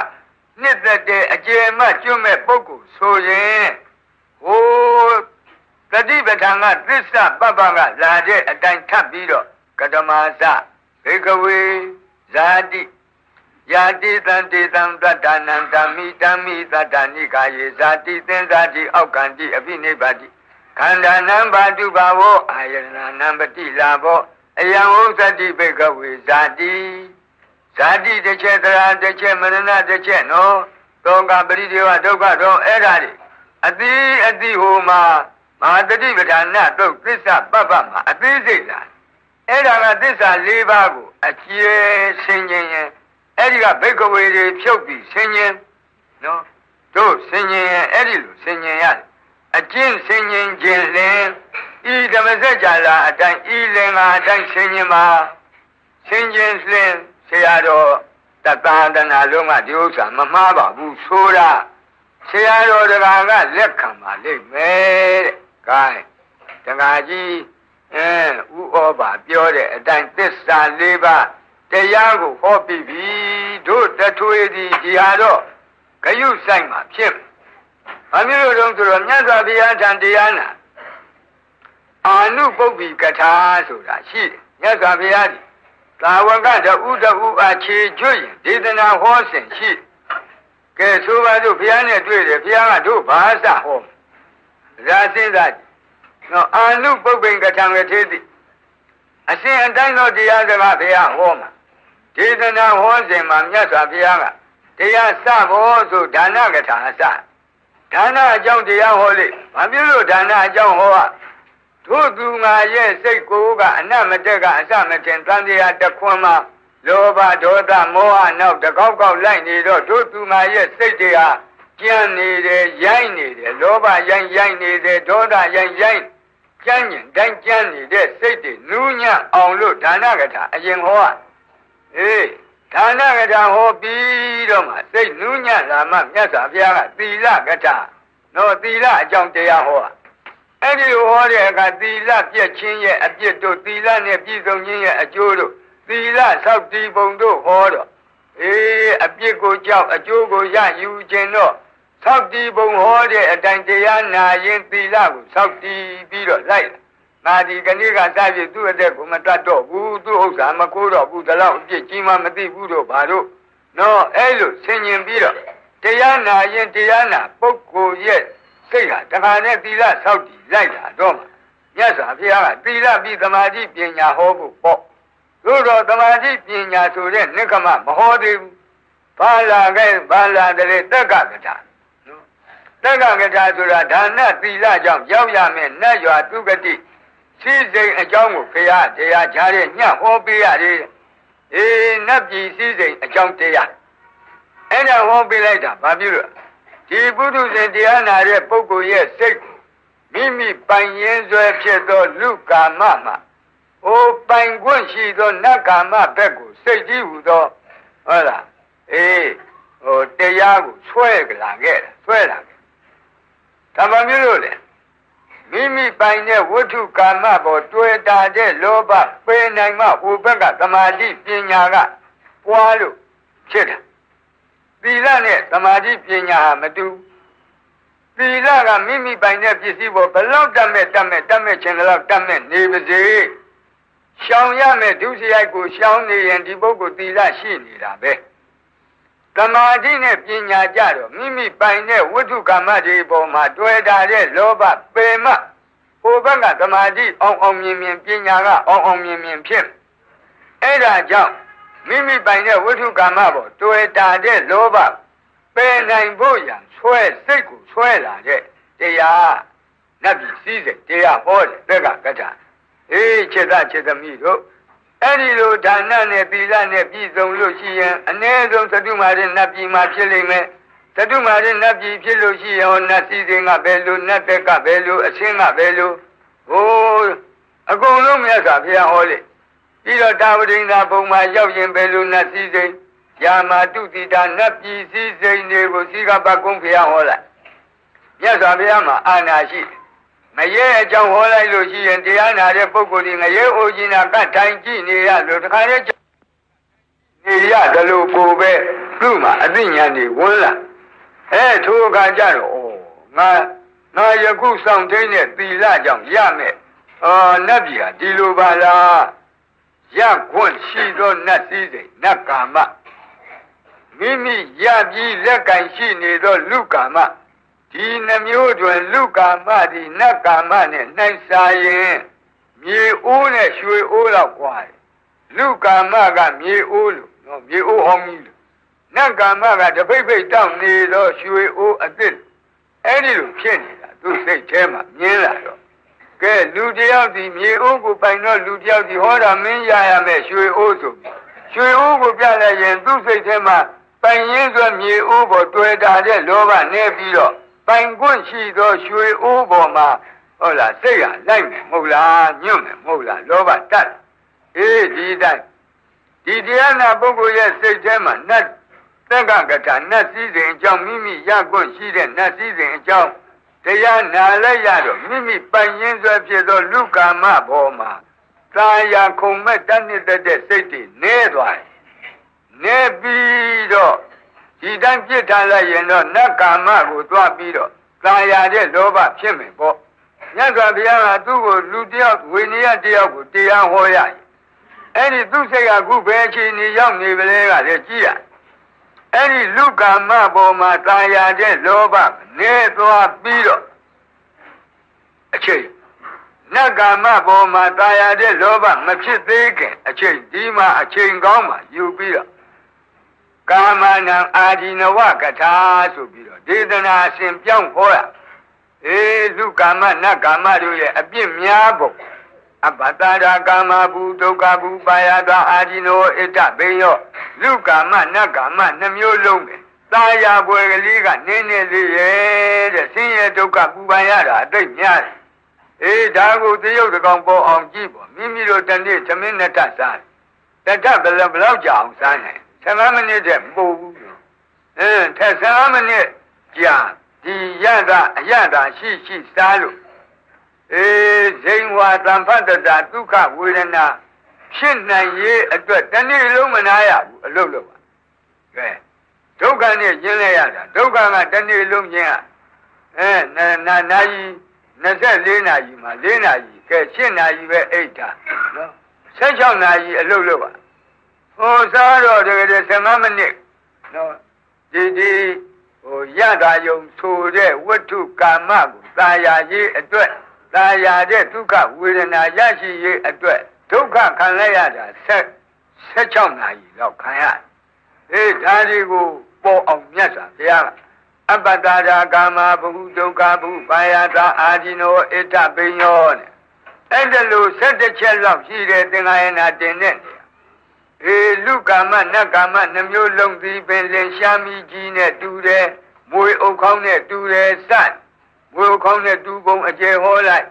နှစ်သက်တဲ့အကျယ်မှကျွတ်မဲ့ပုဂ္ဂိုလ်ဆိုရင်ဟိုတတိပဋ္ဌာန်ကသစ္စာပပ္ပကလာတဲ့အတိုင်းထပ်ပြီးတော့ကတမသဘေကဝေဇာတိယာတိတံတေတံတတ္တနံဓမ္မိတတ္တနိကာယေဇာတိသင်္ဇာတိအောက်ကံတိအဖိနိဗ္ဗာတိခန္ဓာနံဘာတုဘာဝောအာယတနာနံပတိလာဘောအယံဥစ္စတိဘေကဝေဇာတိတစ်ချက်သရာတစ်ချက်မရဏတစ်ချက်နော်သောကပရိဒေဝဒုက္ခတော့အဲ့ဒါတွေအတိဟိုမှာမဟာတတိပဋ္ဌာန်သုတ်သစ္စာပပ္ပမှာအသေးစိတ်လား အဲ့ဒါကသစ္စာ၄ပါးကိုအကျေဆင်ခြင်ရင်အဲ့ဒီကဘိက္ခဝေတွေဖြုတ်ပြီးဆင်ခြင်နော်တို့ဆင်ခြင်ရင်အဲ့ဒီလိုဆင်ခြင်ရတယ်အကျင့်ဆင်ခြင်ခြင်းလင်ဤဓမ္မစကြာလာအတိုင်းဤလင်္ကာအတိုင်းဆင်ခြင်မှာဆင်ခြင်လင်ဆရာတော်တသန္တနာလုံးကဒီဥစ္စာမမှားပါဘူးဆိုတာဆရာတော်တကာကလက်ခံပါလိမ့်မယ်တဲ့။ gain တကာကြီးဥဩဘာပြောတဲ့အတိုင်းသစ္စာ၄ပါးတရားကိုဟောပြီးပြီတို့တထွေသည်ဒီဟာတော့ဂယုဆိုင်မှာဖြစ်။ဘာမျိုးလို့ဆိုတော့မြတ်စွာဘုရားထံတရားနာအာနုပုပ္ပိကထာဆိုတာရှိတယ်။မြတ်စွာဘုရားဒီသာဝကတဥတဥအခြေကျွရင်ဒေသနာဟောစဉ်ရှိတယ်။ကဲဆိုပါတို့ဘုရားနဲ့တွေ့တယ်ဘုရားကတို့ဘာသာဟောရာစဉ်းစားနော်အာနုပုပ္ပိကထာဝထေတိအစဉ်အတိုင်းသောတရားစကားဘုရားဟောမှာဒေသနာဟောစဉ်မှာမြတ်စွာဘုရားကတရားစဖို့ဆိုဒါနကထာအစဒါနအကြောင်းတရားဟောလေဘာဖြစ်လို့ဒါနအကြောင်းဟောတို့သူငါရဲ့စိတ်ကိုကအနမတက်ကအစမတင်သံတရားတခွန်းမှာလောဘဒေါသမောဟနောက်တကောက်ကောက်လိုက်နေတော့တို့သူငါရဲ့စိတ်တွေဟာကြမ်းနေတယ်ရိုင်းနေတယ်လောဘရိုင်းနေတယ်ဒေါသရိုင်းကြမ်းညင်တိုင်းကြမ်းနေတဲ့စိတ်တွေနူးညံ့အောင်လို့ဒါနကထာအရင်ဟောဒါနကထာဟောပြီးတော့မှစိတ်နူးညံ့လာမှမြတ်စွာဘုရားကသီလကထာနော်သီလအကြောင်းတရားဟောအဲ့ဒီဟောတဲ့အခါသီလပြည့်ခြင်းရဲ့အပြစ်တို့သီလနဲ့ပြည့်စုံခြင်းရဲ့အကျိုးတို့သီလဆောက်တည်ပုံတို့ဟောတော့အပြစ်ကိုကြောက်အကျိုးကိုရယူခြင်းတော့ဆောက်တည်ပုံဟောတဲ့အတိုင်းတရားနာရင်သီလကိုဆောက်တည်ပြီးတော့လိုက်ငါဒီကနေ့ကစပြီးသူ့အသက်ကိုမတတ်တော့ဘူးသူ့ဥစ္စာမကိုးတော့ဘူးဒါတော့အပြစ်ကြီးမှမသိဘူးတော့ဘာလို့နော်အဲ့လိုဆင်ញင်ပြီးတော့တရားနာရင်တရားနာပုဂ္ဂိုလ်ရဲ့စိတ်ဟာတခါနဲ့သီလဆောက်တည်လိုက်တာတော့မှမြတ်စွာဘုရားကသီလပြီးသမာဓိပညာဟောဖို့ပေါ့သို့တော့သမာဓိပညာဆိုတဲ့နိက္ခမမဟောသေးဘူးဘာလာတဲ့တက္ကကထာတက္ကကထာဆိုတာဒါနသီလကြောင့်ရောက်ရမယ်နတ်ရွာသူဂတိစီစိန်အကြောင်းကိုဘုရားတရားကြားတဲ့ညဟောပေးရတယ်နတ်ပြည်စီစိန်အကြောင်းတရားအဲ့ဒါဟောပေးလိုက်တာဘာဖြစ်လို့ဒီပုထုဇဉ်တရားနာတဲ့ပုဂ္ဂိုလ်ရဲ့စိတ်မိမိပိုင်ရင်းစွဲဖြစ်သောလူကာမမှာပိုင်ခွင့်ရှိသောနတ်ကာမဘက်ကိုစိတ်ကြီးဟူသောဟုတ်လားတရားကိုဆွဲလာခဲ့ဒါမှမျိုးလို့လေမိမိပိုင်တဲ့ဝတ္ထုကာမပေါ်တွေ့တာတဲ့လောဘပေနိုင်မှဟိုဘက်ကသမာဓိပညာကပွားလို့ဖြစ်တယ်သီလနဲ့သမာဓိပညာဟာမတူသီလကမိမိပိုင်တဲ့ပစ္စည်းပေါ်ဘလောက်တတ်မဲ့ခြင်းလောက်တတ်မဲ့နေပါစေရှောင်ရမယ်ဒုစရိုက်ကိုရှောင်နေရင်ဒီပုဂ္ဂိုလ်သီလရှိနေတာပဲသမာဓိနဲ့ပညာကြတော့မိမိပိုင်တဲ့ဝတ္ထုကာမတွေပေါ်မှာတွေ့တာတဲ့လောဘပေမှဟိုဘက်ကသမာဓိအောင်မြင်ပညာကအောင်မြင်ဖြစ်အဲ့ဒါကြောင့်မိမိပိုင်တဲ့ဝတ္ထုကာမပေါ်တွေ့တာတဲ့လောဘပေနိုင်ဖို့ရန်စိတ်ကိုဆွဲလာတဲ့တရားနတ်ပြည်စည်းစိမ်တရားဟောတဲ့တက္ကကထာခြေသမီးတို့အဲ့ဒီလိုဒါနနဲ့သီလနဲ့ပြည့်စုံလို့ရှိရင်အ ਨੇ ဆုံးသတုမာရနတ်ပြည်မှာဖြစ်လိမ့်မယ်သတုမာရနတ်ပြည်ဖြစ်လို့ရှိရင်ဟောနတ်စည်းစိမ်ကဘယ်လိုနတ်တက်ကဘယ်လိုအချင်းကဘယ်လိုအကုန်လုံးမြတ်စွာဘုရားဟောလေပြီးတော့တာဝတိန်သာဘုံမှာရောက်ရင်ဘယ်လိုနတ်စည်းစိမ်ယာမာတုတိတာနတ်ပြည်စည်းစိမ်တွေကိုစီကပတ်ကုန်းဘုရားဟောလိုက်မြတ်စွာဘုရားမှာအာနာရှိငရဲအကြောင်းဟောလိုက်လို့ရှိရင်တရားနာတဲ့ပုဂ္ဂိုလ်ဒီငရဲအိုကြီးနာကထိုင်ကြည့်နေရလို့တခါတည်းနေရတယ်လို့ကိုယ်ပဲသူ့မှာအသိဉာဏ်တွေဝင်လာထိုအခါကျတော့ငါယခုဆောင်ထိန်တဲ့သီလကြောင့်ရမယ်နတ်ပြည်ဟာဒီလိုပါလားရခွင့်ရှိသောနတ်စည်းစိမ်နတ်ကာမမိမိရပြီးလက်ကင်ရှိနေသောလူကာမဒီနှမျိုးတွင်လူကာမဒီနတ်ကာမနဲ့နှိုင်းစားရင်မြေအိုးနဲ့ရွှေအိုးလောက်กว่าလူကာမကမြေအိုးလို့နော်မြေအိုးဟောင်းကြီးလို့နတ်ကာမကတပိတ်ပိတ်တောက်နေသောရွှေအိုးအသစ်အဲ့ဒီလိုဖြစ်နေတာသူစိတ်ထဲမှာမြင်လာတော့ ကဲလူတယောက်ဒီမြေအိုးကိုပိုင်တော့လူတယောက်ဒီဟောတာမင်းရရမယ်ရွှေအိုးဆိုရွှေအိုးကိုပြလိုက်ရင်သူ့စိတ်ထဲမှာပိုင်ရင်းဆိုမြေအိုးပေါ်တွေ့တာတဲ့လောဘနဲ့ပြီးတော့ပိုင်ခွင့်ရှိသောရွှေအိုးပေါ်မှာဟုတ်လားစိတ်ကလိုက်မယ်မဟုတ်လားညွန့်မယ်မဟုတ်လားလောဘတတ်အေးဒီတိုင်းဒီတရားနာပုဂ္ဂိုလ်ရဲ့စိတ်ထဲမှာနတ်သက္ကကထာနတ်စည်းစိမ်အကြောင်းမိမိရခွင့်ရှိတဲ့နတ်စည်းစိမ်အကြောင်းတရားနာလိုက်ရတော့မိမိပိုင်ရင်းစွဲဖြစ်သောလူကာမဘောမှာသာယာခုံမဲ့တတ်တဲ့စိတ်တွေနည်းသွားတယ်။နည်းပြီးတော့ဒီတိုင်းပြစ်ထားလိုက်ရင်တော့နတ်ကာမကိုသွားပြီးတော့သာယာတဲ့လောဘဖြစ်မယ်ပေါ့။မြတ်စွာဘုရားကသူ့ကိုလူတယောက်ဝိနည်းတယောက်ကိုတရားဟောရရင်အဲ့ဒီသူ့စိတ်ကခုဘယ်အချိန်ရောက်နေပလဲကလည်းကြည့်ရအဲ့ဒီလူကာမပေါ်မှာသာယာတဲ့လောဘနဲသွားပြီးတော့အချိန်နတ်ကာမပေါ်မှာသာယာတဲ့လောဘမဖြစ်သေးခင်အချိန်ဒီမှာအချိန်ကောင်းမှယူပြီးတော့ကာမနံအာဒီနဝကထာဆိုပြီးတော့ဒေသနာအစဉ်ပြောင်းဟောရအေးလူကာမနတ်ကာမတို့ရဲ့အပြစ်များပုံအပတ္တရာကာမဘူးဒုက္ခဘူးပါယတာအာဒီနောဣတဘေယောလူကာမနတ်ကာမနှမျိုးလုံးပဲသာယာပွယ်ကလေးကနည်းနည်းလေးရဲ့တဲ့ဆင်းရဲဒုက္ခပူပန်ရတာအတိတ်များတယ်အေးဒါကိုတရုတ်တကောင်ပေါ်အောင်ကြည့်ပေါ့မိမိတို့တနေ့သမင်းနဲ့တတ်စားတတ်ဘယ်လောက်ကြာအောင်စားနိုင်15မိနစ်တည်းပို့ဘူးထက်15မိနစ်ကြာဒီရတာအရတာရှိစားလို့အေးဇိမ်ဝါတံဖတ်တာဒုက္ခဝေဒနာဖြစ်နိုင်ရေးအတွက်တနေ့လုံးမနာရဘူးအလုပ်လုပ်ပါကဲဒုက္ခနဲ့ကျင်းလဲရတာဒုက္ခကတနေ့လုံးကျင်းရနာရီ24နာရီမှာ4နာရီကဲ7နာရီပဲအိတ်တာနော်16နာရီအလုပ်လုပ်ပါဟိုစားတော့တကယ်15မိနစ်နော်ဒီဟိုရတာယုံဆိုတဲ့ဝတ္ထုကာမကိုသာယာရေးအတွက်သာယာတဲ့ဒုက္ခဝေဒနာရရှိရေးအတွက်ဒုက္ခခံလိုက်ရတာ16နာရီလောက်ခံရအေးဒါတွေကိုပေါ်အောင်မြတ်စွာဘုရားကအပတ္တရာကာမဘုဒုက္ခဘုပါယတာအာဒီနောဣတပိညောတဲ့အဲ့ဒါလို့17ချက်လောက်ရှိတဲ့သင်္ဃာယနာတင်တဲ့နေရာအေးလူကာမနတ်ကာမနှမျိုးလုံးသည်ပင်လင်ရှားမိကြီးနဲ့တူတယ်မွေအုပ်ခေါင်းနဲ့တူတယ်စတ်မွေအုပ်ခေါင်းနဲ့တူပုံအကျယ်ဟောလိုက်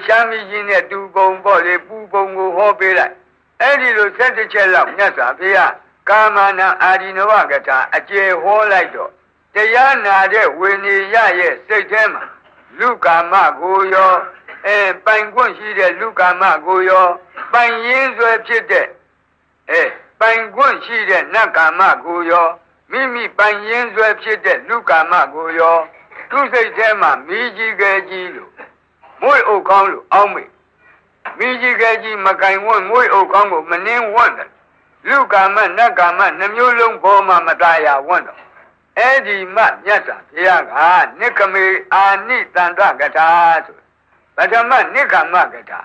ရှားမိကြီးနဲ့တူပုံပေါ့လေပူပုံကိုဟောပေးလိုက်အဲ့ဒီလို17ချက်လောက်မြတ်စွာဘုရားကာမနာအာဒီနဝကထာအကျယ်ဟောလိုက်တော့တရားနာတဲ့ဝိနည်းရဲ့စိတ်ထဲမှာလူကာမကိုရောပိုင်ခွင့်ရှိတဲ့လူကာမကိုရောပိုင်ရင်းစွဲဖြစ်တဲ့ပိုင်ခွင့်ရှိတဲ့နတ်ကာမကိုရောမိမိပိုင်ရင်းစွဲဖြစ်တဲ့လူကာမကိုရောသူ့စိတ်ထဲမှာမိကြီးကဲကြီးလို့မွေးအုပ်ကောင်းလို့အောင်းမေမိကြီးကဲကြီးမကင်ဝတ်မွေးအုပ်ကောင်းကိုမနှင်းဝတ်တယ်လူကာမနတ်ကာမနှမျိုးလုံးပေါ်မှာမตายဝတ်တော့အဲ့ဒီမှမြတ်စွာဘုရားကနိက္ခမေအာနိတန္တကထာဆိုပထမနိက္ခမကထာ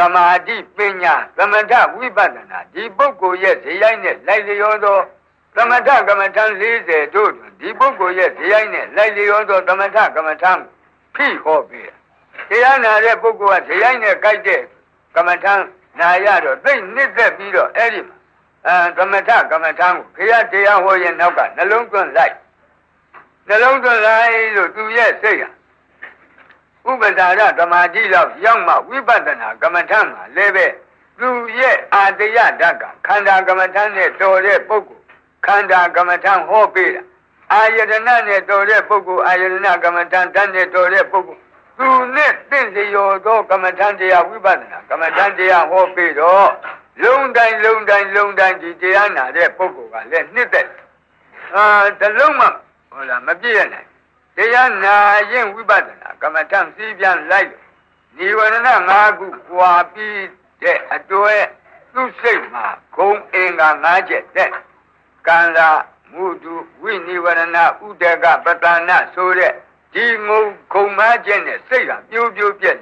သမာဓိပညာသမထဝိပဿနာဒီပုဂ္ဂိုလ်ရဲ့ဇေယိုင်းနဲ့လိုက်လျောသောသမထကမ္မထံ40တို့ဒီပုဂ္ဂိုလ်ရဲ့ဇေယိုင်းနဲ့လိုက်လျောသောသမထကမ္မထံဖိဟောပေးတရားနာတဲ့ပုဂ္ဂိုလ်ကဇေယိုင်းနဲ့ကြိုက်တဲ့ကမ္မထံနာရတော့သိနှစ်သက်ပြီးတော့အဲ့ဒီသမထကမ္မထံကိုခရတရားဟောရင်နောက်ကနှလုံးသွင်းလိုက်လို့သူရဲ့စိတ်ကဥပဒါရသမာဓိလောက်ရောက်မှဝိပဿနာကမ္မထံမှာလည်းပဲသူရဲ့အာတယဓာတ်ကခန္ဓာကမ္မထံနဲ့တော်တဲ့ပုဂ္ဂိုလ်ခန္ဓာကမ္မထံဟောပေးတာအာယတနာနဲ့တော်တဲ့ပုဂ္ဂိုလ်အာယတနာကမ္မထံဓာတ်နဲ့တော်တဲ့ပုဂ္ဂိုလ်သူနဲ့တင့်လျော်သောကမ္မထံတရားဝိပဿနာကမ္မထံတရားဟောပေးတော့လုံးတိုင်းဒီတရားနာတဲ့ပုဂ္ဂိုလ်ကလည်းနှစ်သက်တလုံးမှဟုတ်လားမပြည့်ရနိုင်တရားနာရင်ဝိပဿနာကမ္မထံစည်းပြန်လိုက်လို့နိဝရဏ5ခုပွာပြီးတဲ့အတွက်သူစိတ်မှာဂုံအင်္ဂါ5ချက်တဲ့ကံလာမုဒုဝိနိဝရဏဥဒကပတ္တနာဆိုတဲ့ဒီငုံခုံ5ချက်နဲ့စိတ်ကပြိုးပြက်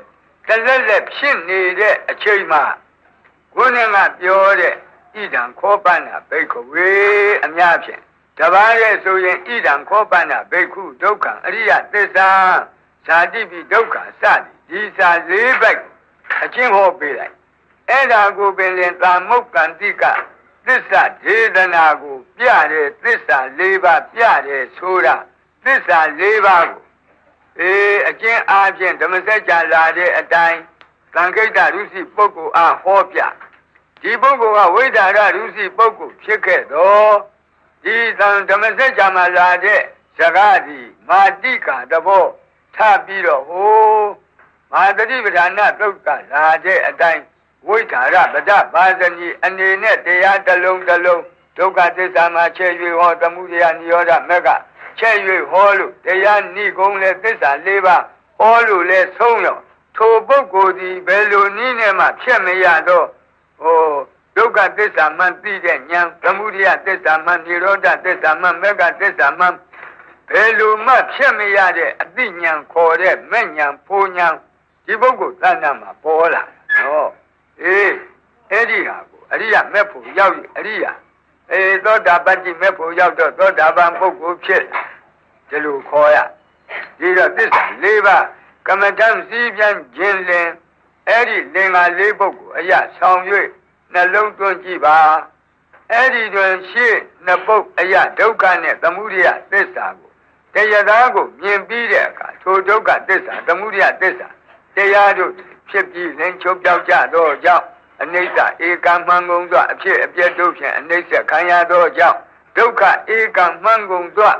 တလက်ဖြစ်နေတဲ့အချိန်မှာကိုယ်နဲ့ကပြောတဲ့ဣဒံခောပန္နဘိက္ခဝေအများဖြင့်တပါးရဲ့ဆိုရင်ဣဒံခောပန္နဘိက္ခုဒုက္ခအရိယသစ္စာဇာတိပိဒုက္ခစသည် ဒီစာ၄ပိုက်အချင်းဟောပေးလိုက်အဲ့ဒါကိုပင်လင်သာမုတ်ကံတိကသစ္စာဒေသနာကိုပြတယ်သစ္စာ၄ပါးပြတယ်ဆိုတာသစ္စာ၄ပါးကိုအကျဉ်းအားဖြင့်ဓမ္မစကြာလာတဲ့အတိုင်းသံဃိတရုစီပုဂ္ဂိုလ်အားဟောပြဒီပုဂ္ဂိုလ်ကဝိဓာရရုစီပုဂ္ဂိုလ်ဖြစ်ခဲ့တော့ဒီဓမ္မစကြာမှာလာတဲ့စကားဒီမာတိကာသဘောထပြီးတော့ဟိုမာတတိပဌာနသုတ်ကလာတဲ့အတိုင်းဝိဓာရပဒပါဇဏီအနေနဲ့တရားတစ်လုံးတစ်လုံးဒုက္ခသစ္စာမှာချဲ့၍ဟောသမုဒယနိရောဓမဂ္ဂချဲ့၍ဟောလို့တရားနိဂုံးလဲသစ္စာ၄ပါးဟောလို့လဲဆုံးရောထိုပုဂ္ဂိုလ်ဒီဘယ်လိုနည်းနဲ့မှဖြစ်မရတော့ဒုက္ခသစ္စာမှန်သိတဲ့ဉာဏ်သမုဒယသစ္စာမှန်နိရောဓသစ္စာမှန်မဂ္ဂသစ္စာမှန်ဘယ်လိုမှဖြစ်မရတဲ့အသိဉာဏ်ခေါ်တဲ့မဲ့ဉာဏ်ဖိုးဉာဏ်ဒီပုဂ္ဂိုလ်သဏ္ဍာန်မှာပေါ်လာနော်အဲ့ဒီဟာကိုအရိယမဲ့ဖို့ရောက်ရင်အရိယသောတာပတ္တိမဲ့ဖို့ရောက်တော့သောတာပန်ပုဂ္ဂိုလ်ဖြစ်ဒီလိုခေါ်ရဒီတော့သစ္စာ၄ပါးကမ္မထံစည်းပြန်ခြင်းလင်အဲ့ဒီလင်္ကာ၄ပုဂ္ဂိုလ်အရာဆောင်၍နှလုံးသွင်းကြည့်ပါအဲ့ဒီတွင်ရှေ့နှစ်ပုဒ်အရာဒုက္ခနဲ့သမုဒယသစ္စာကိုတရားသားကိုမြင်ပြီးတဲ့အခါထိုဒုက္ခသစ္စာသမုဒယသစ္စာတရားတို့ဖြစ်ပြီးလင်းချုပ်ပြောက်ကြသောကြောင့်အနိစ္စဧကံမှန်ကုန်သောအဖြစ်အပျက်တို့ဖြင့်အနိစ္စခံရသောကြောင့်ဒုက္ခဧကံမှန်ကုန်သော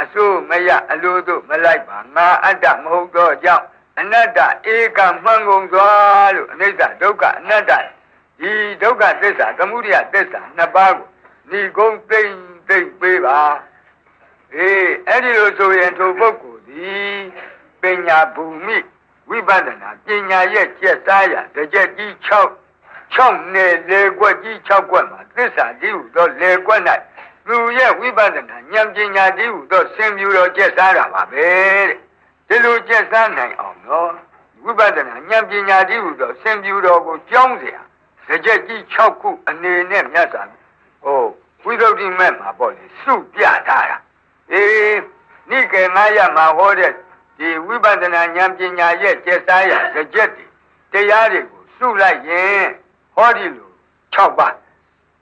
အစိုးမရအလိုတို့မလိုက်ပါငါအတ္တမဟုတ်သောကြောင့်အနတ္တဧကံမှန်ကုန်သောလို့အနိစ္စဒုက္ခအနတ္တဒီဒုက္ခသစ္စာသမုဒယသစ္စာနှစ်ပါးကိုဏိကုံသိမ့်ပေးပါအဲ့ဒီလိုဆိုရင်ထိုပုဂ္ဂိုလ်သည်ပညာဘူမိဝိပဿနာပညာရဲ့ကျက်စားရတစ်ချက်ကြီး6နယ်လေကွက်ကြီး6ကွက်မှာသစ္စာကြီးဟုသောလေကွက်၌သူရဲ့ဝိပဿနာဉာဏ်ပညာကြီးဟုသောစင်မြူတော်ကျက်စားတာပါပဲတဲ့ဒီလိုကျက်စားနိုင်အောင်နော်ဝိပဿနာဉာဏ်ပညာကြီးဟုသောစင်မြူတော်ကိုကြောင်းเสียတစ်ချက်ကြီး6ခုအနေနဲ့မြတ်စွာဝိသုဒ္ဓိမဲ့မှာပေါ့လေစုပြထားတာနိကေငါရမှာဟောတဲ့ဒီဝိပဿနာဉာဏ်ပညာရဲ့ကျက်စားရတစ်ချက်တရားတွေကိုစုလိုက်ရင်ဟောဒီလို6ပါး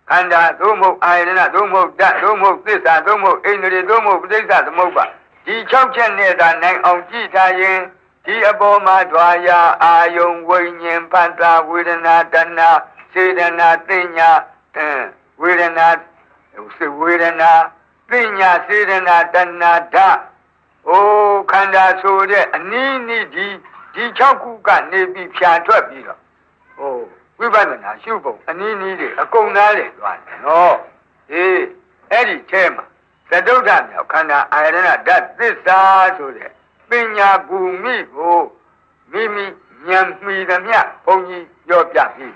ခန္ဓာသို့မဟုတ်အာယတနာသို့မဟုတ်ဓာတ်သို့မဟုတ်သစ္စာသို့မဟုတ်ဣန္ဒြေသို့မဟုတ်ပဋိစ္စသမုပ္ပါဒီ6ချက်နဲ့သာနိုင်အောင်ကြည့်ထားရင်ဒီအပေါ်မှာဓွာယာအာယုံဝိညာဉ်ဖန်တာဝေဒနာတဏှာစေတနာသိညာဝေဒနာသိညာစေတနာတဏှာဓာတ်ခန္ဓာဆိုတဲ့အနည်းနည်းဒီ6ခုကနေပြီးဖြာထွက်ပြီးတော့ဝိပဿနာရှုပုံအနည်းနည်းတွေအကုန်နားလေသွားတယ်နော်အဲ့ဒီထဲမှာသတုဒ္ဓမြောက်ခန္ဓာအာယတနာဓာတ်သစ္စာဆိုတဲ့ပညာဘူမိကိုမိမိဉာဏ်မှီသမျှဘုန်းကြီးပြောပြပြီ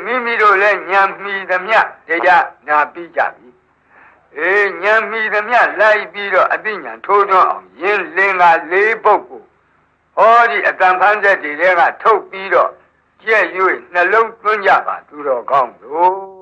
မိမိတို့လည်းဉာဏ်မှီသမျှတရားနာပြီးကြပြီဉာဏ်မှီသမျှလိုက်ပြီးတော့အသိဉာဏ်ထိုးထွန်းအောင်ယင်းလင်္ကာ၄ပုဂ္ဂိုလ်ဟောဒီအတန်ဖန်းဆက်တွေကထုတ်ပြီးတော့ကြက်၍နှလုံးသွင်းကြပါသူတော်ကောင်းတို့